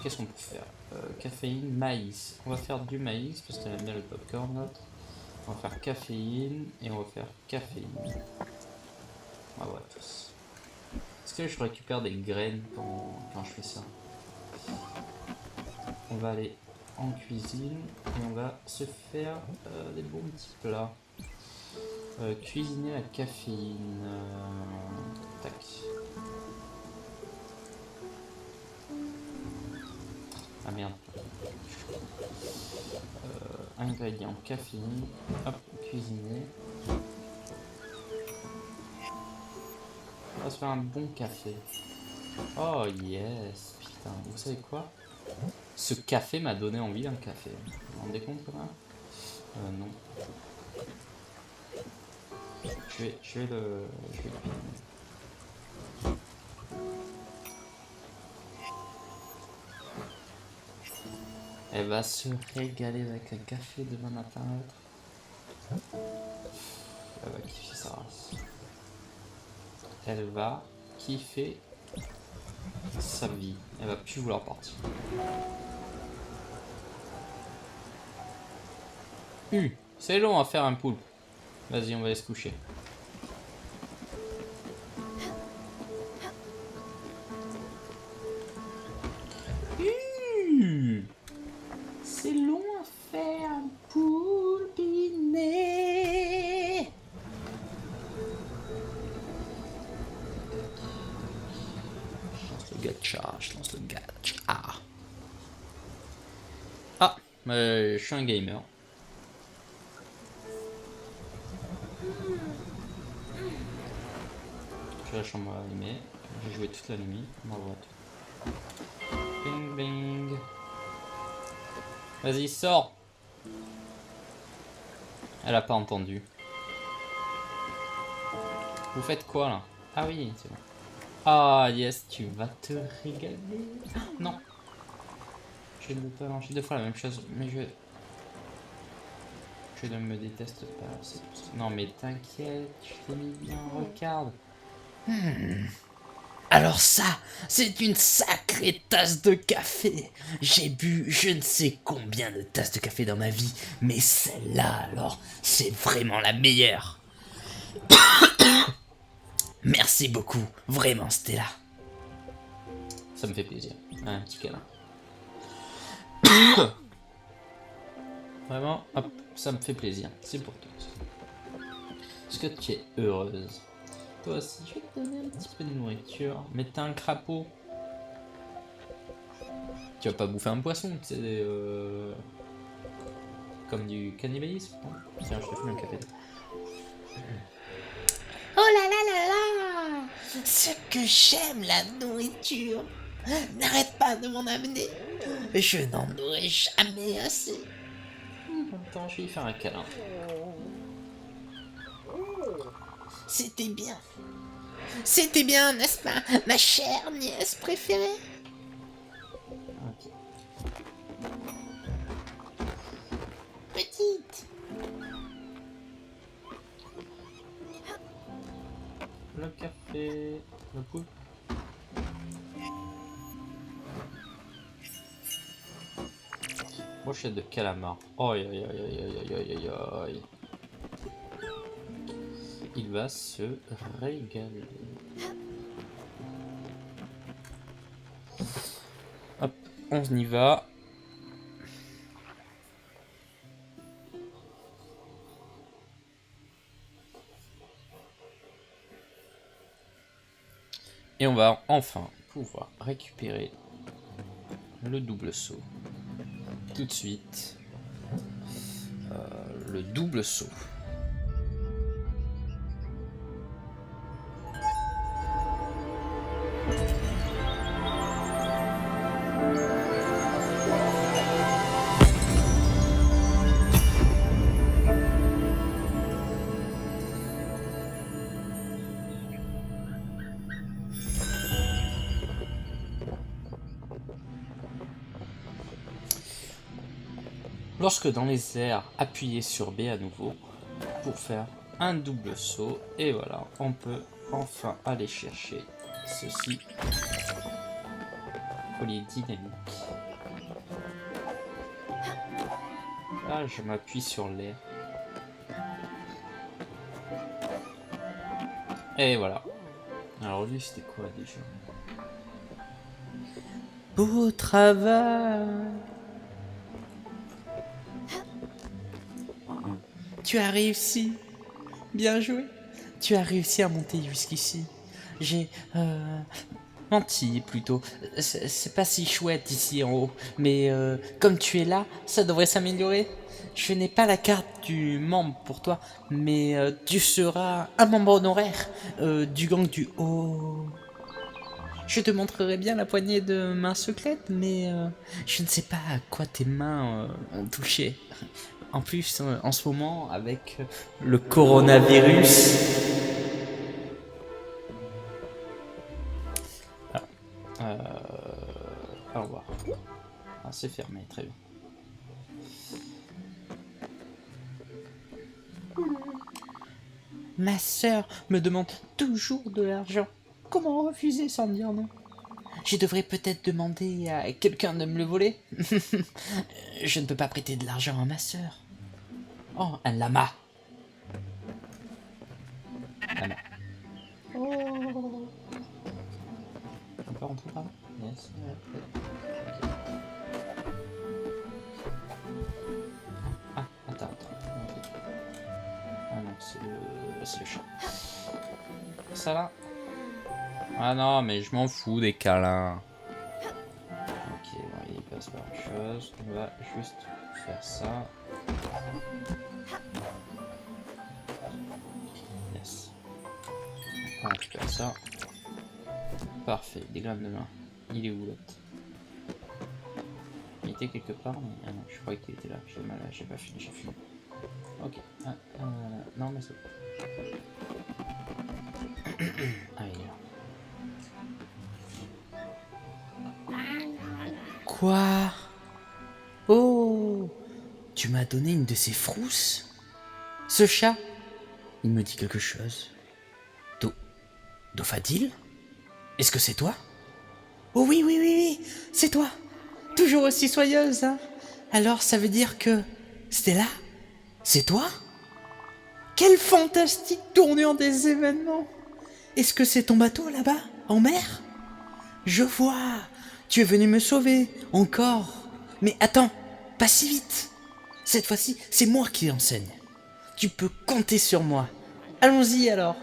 Qu'est-ce qu'on peut faire? Caféine, maïs. On va faire du maïs parce qu'elle aime bien le popcorn. L'autre. On va faire caféine et on va faire caféine. Ah ouais, tous. Est-ce que je récupère des graines quand je fais ça? On va aller en cuisine et on va se faire des bons petits plats. Cuisiner la caféine. Tac. Ah merde. Ingrédients caféine. Hop, cuisiner. On va se faire un bon café. Oh yes. Putain, vous savez quoi? Ce café m'a donné envie d'un café. Vous vous rendez compte quand même? Non. Je vais le cuisiner. Elle va se régaler avec un café demain matin. Elle va kiffer sa race. Elle va kiffer sa vie. Elle va plus vouloir partir. C'est long à faire un poulpe. Vas-y, on va aller se coucher. C'est long à faire un poulpiné. Je lance le gacha. Ah, je suis un gamer. J'ai la chambre allumée. J'ai joué toute la nuit. On va voir tout. Bing bing. Vas-y, sors. Elle a pas entendu. Vous faites quoi là? Ah oui, c'est bon. Ah yes, tu vas te régaler. Non. Je ne veux pas manger deux fois la même chose, mais je ne me déteste pas. Non mais t'inquiète, je t'ai mis bien, regarde. Alors ça, c'est une sacrée tasse de café. J'ai bu je ne sais combien de tasses de café dans ma vie, mais celle-là alors, c'est vraiment la meilleure. Merci beaucoup, vraiment Stella. Ça me fait plaisir. Un petit câlin. Vraiment, hop, ça me fait plaisir. C'est pour toi. Est-ce que tu es heureuse? Toi aussi, je vais te donner un petit peu de nourriture. Mais t'as un crapaud. Tu vas pas bouffer un poisson, c'est comme du cannibalisme. Tiens, je te fais un café. Oh là là là là! Ce que j'aime la nourriture! N'arrête pas de m'en amener! Je n'en aurai jamais assez! Attends, je vais lui faire un câlin. C'était bien! C'était bien, n'est-ce pas, ma chère nièce préférée? Ok. Petite! Le café, le poulpe. Brochette de calamar. Aïe aïe aïe aïe aïe aïe aïe aïe. Il va se régaler. Hop, on y va. Et on va enfin pouvoir récupérer le double saut. Tout de suite. Le double saut. Lorsque dans les airs, appuyez sur B à nouveau pour faire un double saut. Et voilà, on peut enfin aller chercher ceci. Collier dynamique. Là, je m'appuie sur l'air. Et voilà. Alors lui, c'était quoi déjà? Beau travail! Tu as réussi. Bien joué. Tu as réussi à monter jusqu'ici. J'ai menti plutôt. C'est pas si chouette ici en haut. Mais comme tu es là, ça devrait s'améliorer. Je n'ai pas la carte du membre pour toi, mais tu seras un membre honoraire du gang du haut. Je te montrerai bien la poignée de main secrète, mais je ne sais pas à quoi tes mains ont touché. En plus, en ce moment, avec le coronavirus. Au revoir. Ah, c'est fermé, très bien. Ma sœur me demande toujours de l'argent. Comment refuser sans dire non? Je devrais peut-être demander à quelqu'un de me le voler. Je ne peux pas prêter de l'argent à ma sœur. Oh, un lama. Lama. Oh. On peut rentrer par là? Yes. Okay. Ah, attends. Okay. Ah non, c'est le chat. Ça là? Ah non, mais je m'en fous des câlins. Ok, bon, il passe pas grand chose. On va juste faire ça. Yes. On récupère ça. Parfait, des graines de main. Il est où l'autre? Il était quelque part, mais ah non, je croyais qu'il était là. J'ai pas fini, j'ai fini. Ok. Non, mais c'est. Ah, il est là. Quoi? Oh! Tu m'as donné une de ces frousses? Ce chat? Il me dit quelque chose. Dofadil? Est-ce que c'est toi? Oh oui, c'est toi! Toujours aussi soyeuse, hein? Alors ça veut dire que... Stella? C'est toi? Quelle fantastique tournure des événements! Est-ce que c'est ton bateau là-bas, en mer? Je vois! Tu es venu me sauver, encore! Mais attends, pas si vite! Cette fois-ci, c'est moi qui enseigne. Tu peux compter sur moi. Allons-y alors!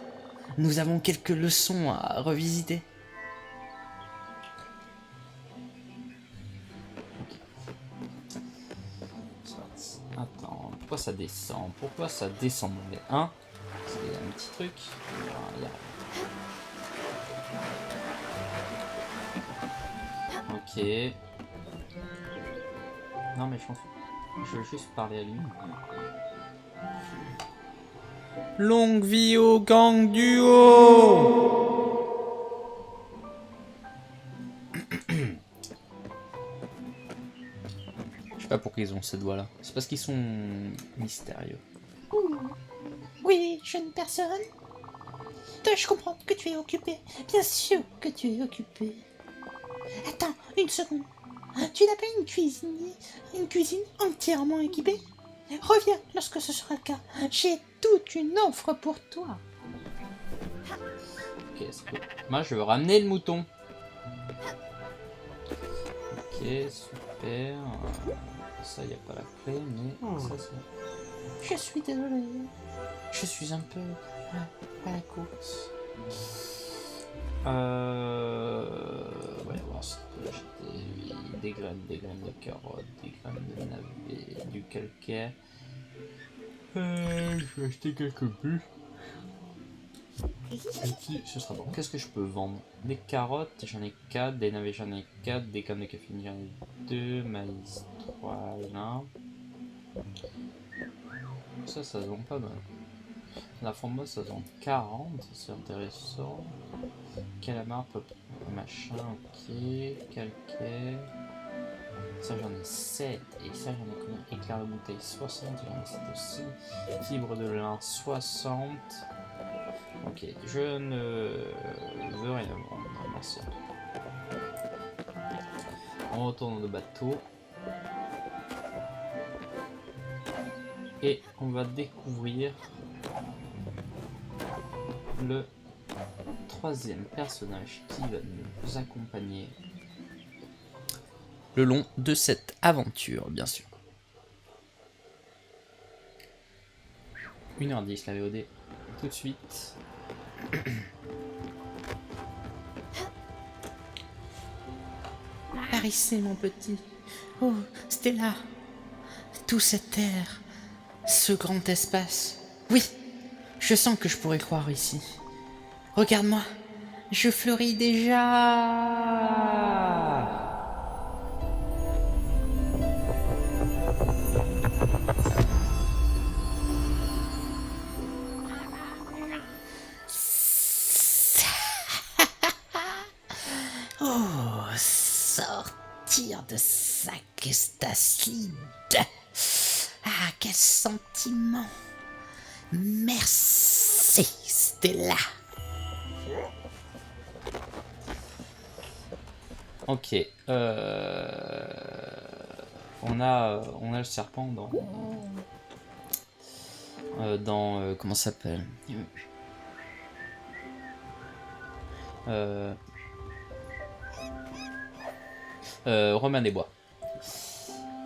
Nous avons quelques leçons à revisiter. Attends, pourquoi ça descend? Pourquoi ça descend? Hein? C'est un petit truc. Ok. Non mais je m'en fous. Je veux juste parler à lui. Longue vie au gang du haut! Je sais pas pourquoi ils ont cette voix là. C'est parce qu'ils sont mystérieux. Oui, jeune personne. Dois-je comprendre que tu es occupé? Bien sûr que tu es occupé. Attends, une seconde. Tu n'as pas une cuisine entièrement équipée? Reviens lorsque ce sera le cas. J'ai toute une offre pour toi. Ok, c'est cool. Moi je veux ramener le mouton. Ok, super. Ça, y a pas la clé, mais ça c'est... Je suis désolé. Je suis un peu à la course. Ouais, voir ce que j'étais... des graines de carottes, des graines de navet, du calcaire. Je vais acheter quelques bûches. Et puis, ce sera bon. Qu'est-ce que je peux vendre? Des carottes, j'en ai 4, des navets, j'en ai 4, des cannes de café, j'en ai 2, maïs 3, là. Ça se vend pas mal. La framboise, ça se vend 40, c'est intéressant. Calamar, machin, ok. Calcaire. Ça, j'en ai 7. Et ça, j'en ai combien? Éclair de bouteille 60, j'en ai 7 aussi. Fibre de lin 60. Ok, je ne veux rien vendre, merci. On retourne au bateau. Et on va découvrir le troisième personnage qui va nous accompagner le long de cette aventure, bien sûr. 1h10 la VOD, tout de suite. Par ici, mon petit. Oh, Stella. Tout cet air, ce grand espace. Oui, je sens que je pourrais croire ici. Regarde-moi, je fleuris déjà. Oh, sortir de sa acide. Ah, quel sentiment. Merci, Stella. Ok, on a le serpent dans comment ça s'appelle, Romain des Bois.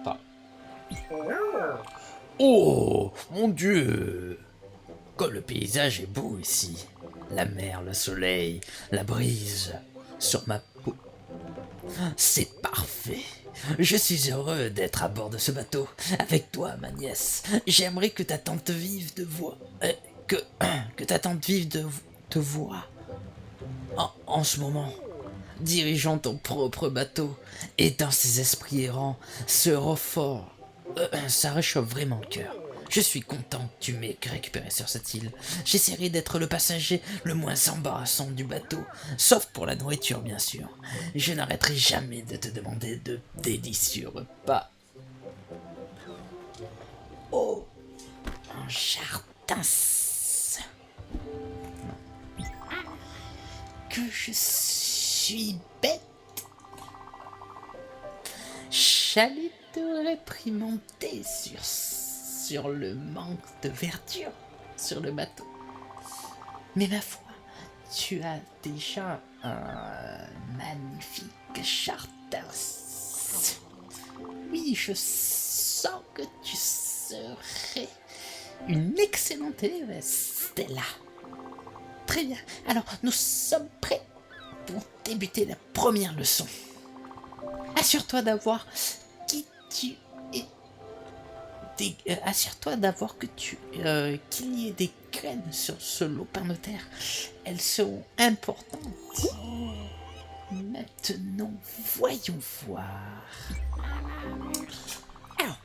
Enfin. Oh, mon Dieu! Comme le paysage est beau ici. La mer, le soleil, la brise sur ma peau. C'est parfait. Je suis heureux d'être à bord de ce bateau. Avec toi, ma nièce. J'aimerais que ta tante vive de voix. Que ta tante vive de voix. En ce moment, dirigeant ton propre bateau et dans ses esprits errants, ce refort, ça réchauffe vraiment le cœur. Je suis content que tu m'aies récupéré sur cette île. J'essaierai d'être le passager le moins embarrassant du bateau, sauf pour la nourriture bien sûr. Je n'arrêterai jamais de te demander de délicieux repas. Oh, un jardin. Que je suis bête. J'allais te réprimander sur le manque de verdure sur le bateau. Mais ma foi, tu as déjà un magnifique jardin. Oui, je sens que tu serais une excellente élève, Stella. Très bien. Alors, nous sommes prêts pour débuter la première leçon. Assure-toi d'avoir qui tu es. Assure-toi d'avoir qu'il y ait des graines sur ce lopin de terre. Elles seront importantes. Maintenant, voyons voir. Alors,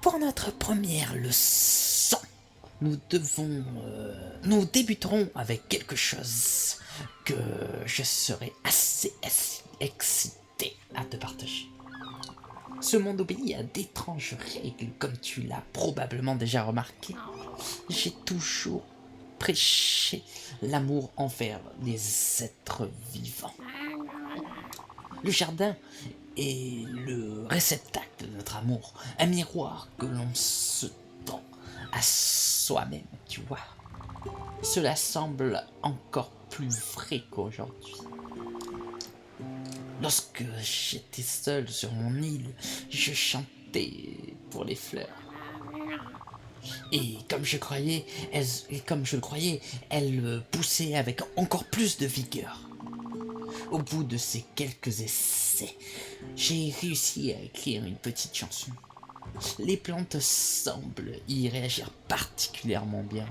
pour notre première leçon, nous débuterons avec quelque chose que je serai assez excité à te partager. Ce monde obéit à d'étranges règles, comme tu l'as probablement déjà remarqué. J'ai toujours prêché l'amour envers les êtres vivants. Le jardin est le réceptacle de notre amour, un miroir que l'on se tend à soi-même, tu vois. Cela semble encore plus vrai qu'aujourd'hui. Lorsque j'étais seul sur mon île, je chantais pour les fleurs. Et comme je le croyais, elles poussaient avec encore plus de vigueur. Au bout de ces quelques essais, sais, j'ai réussi à écrire une petite chanson. Les plantes semblent y réagir particulièrement bien.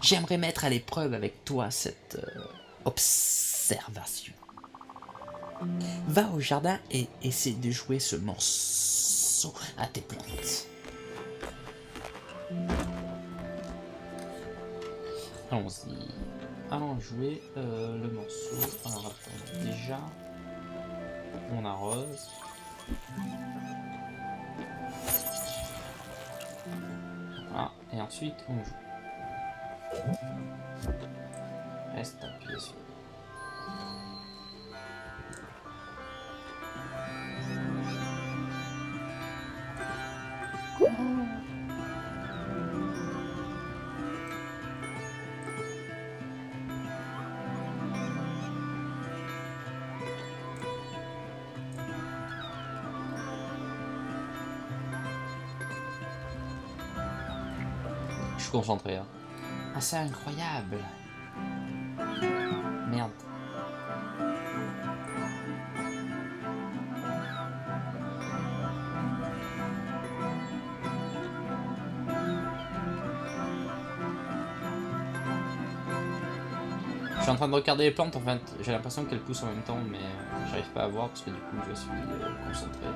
J'aimerais mettre à l'épreuve avec toi cette observation. Va au jardin et essaie de jouer ce morceau à tes plantes. Allons-y. Allons jouer le morceau. Alors attends, déjà, on arrose. Voilà, et ensuite on joue. Reste appuyé sur. Je suis concentré. Hein. Ah, c'est incroyable. Merde. Je suis en train de regarder les plantes en fait. J'ai l'impression qu'elles poussent en même temps, mais j'arrive pas à voir parce que du coup je suis concentré.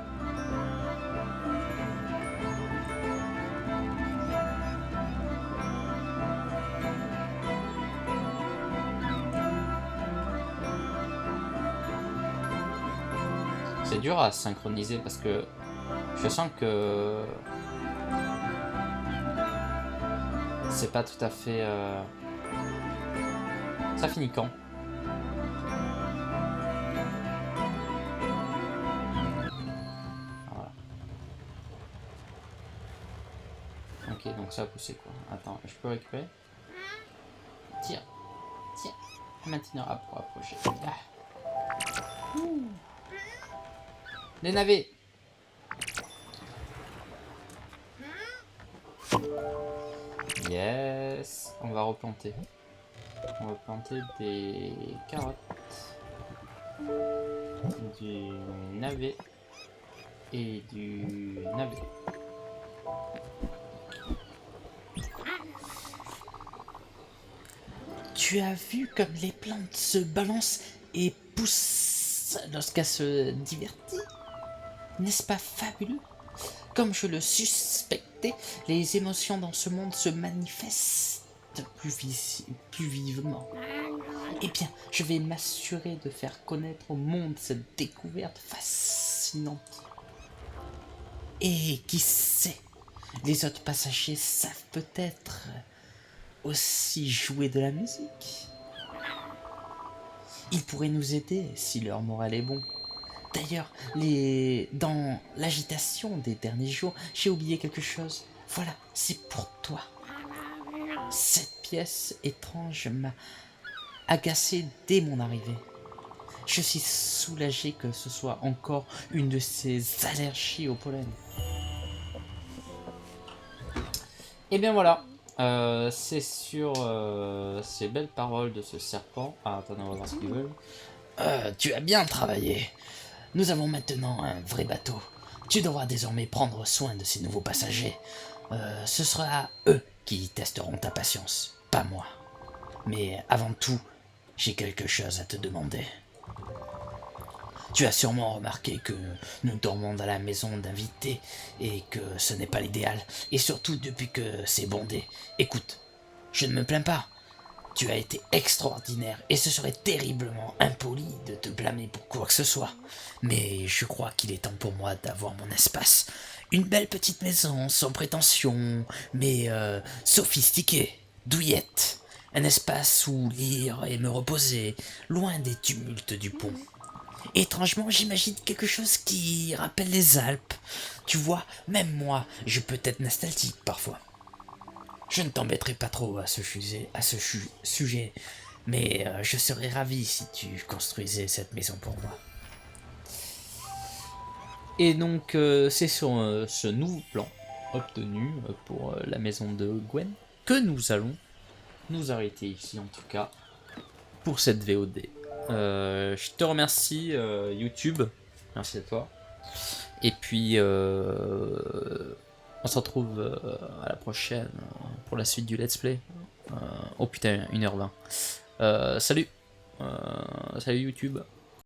C'est dur à synchroniser parce que je sens que c'est pas tout à fait. Ça finit quand? Voilà. Ok, donc ça a poussé quoi. Attends, je peux récupérer? Tiens, tiens. Maintenant, à pour approcher. Ah. Les navets. Yes. On va replanter. On va planter des carottes. Du navet. Et du navet. Tu as vu comme les plantes se balancent et poussent lorsqu'elles se divertit? N'est-ce pas fabuleux? Comme je le suspectais, les émotions dans ce monde se manifestent plus vivement. Eh bien, je vais m'assurer de faire connaître au monde cette découverte fascinante. Et qui sait, les autres passagers savent peut-être aussi jouer de la musique. Ils pourraient nous aider si leur moral est bon. D'ailleurs, dans l'agitation des derniers jours, j'ai oublié quelque chose. Voilà, c'est pour toi. Cette pièce étrange m'a agacé dès mon arrivée. Je suis soulagé que ce soit encore une de ces allergies au pollen. Et bien voilà. C'est sur ces belles paroles de ce serpent. Ah, attendez, on va voir ce qu'ils veulent. Tu as bien travaillé. Nous avons maintenant un vrai bateau. Tu devras désormais prendre soin de ces nouveaux passagers. Ce sera eux qui testeront ta patience, pas moi. Mais avant tout, j'ai quelque chose à te demander. Tu as sûrement remarqué que nous dormons dans la maison d'invités et que ce n'est pas l'idéal. Et surtout depuis que c'est bondé. Écoute, je ne me plains pas. Tu as été extraordinaire et ce serait terriblement impoli de te blâmer pour quoi que ce soit. Mais je crois qu'il est temps pour moi d'avoir mon espace. Une belle petite maison, sans prétention, mais sophistiquée, douillette. Un espace où lire et me reposer, loin des tumultes du pont. Étrangement, j'imagine quelque chose qui rappelle les Alpes. Tu vois, même moi, je peux être nostalgique parfois. Je ne t'embêterai pas trop à ce sujet, mais je serais ravi si tu construisais cette maison pour moi. Et donc, c'est sur ce nouveau plan obtenu pour la maison de Gwen que nous allons nous arrêter ici, en tout cas, pour cette VOD. Je te remercie, YouTube, Merci à toi. Et puis, on se retrouve à la prochaine pour la suite du let's play. Oh putain, 1h20. Salut. Salut YouTube.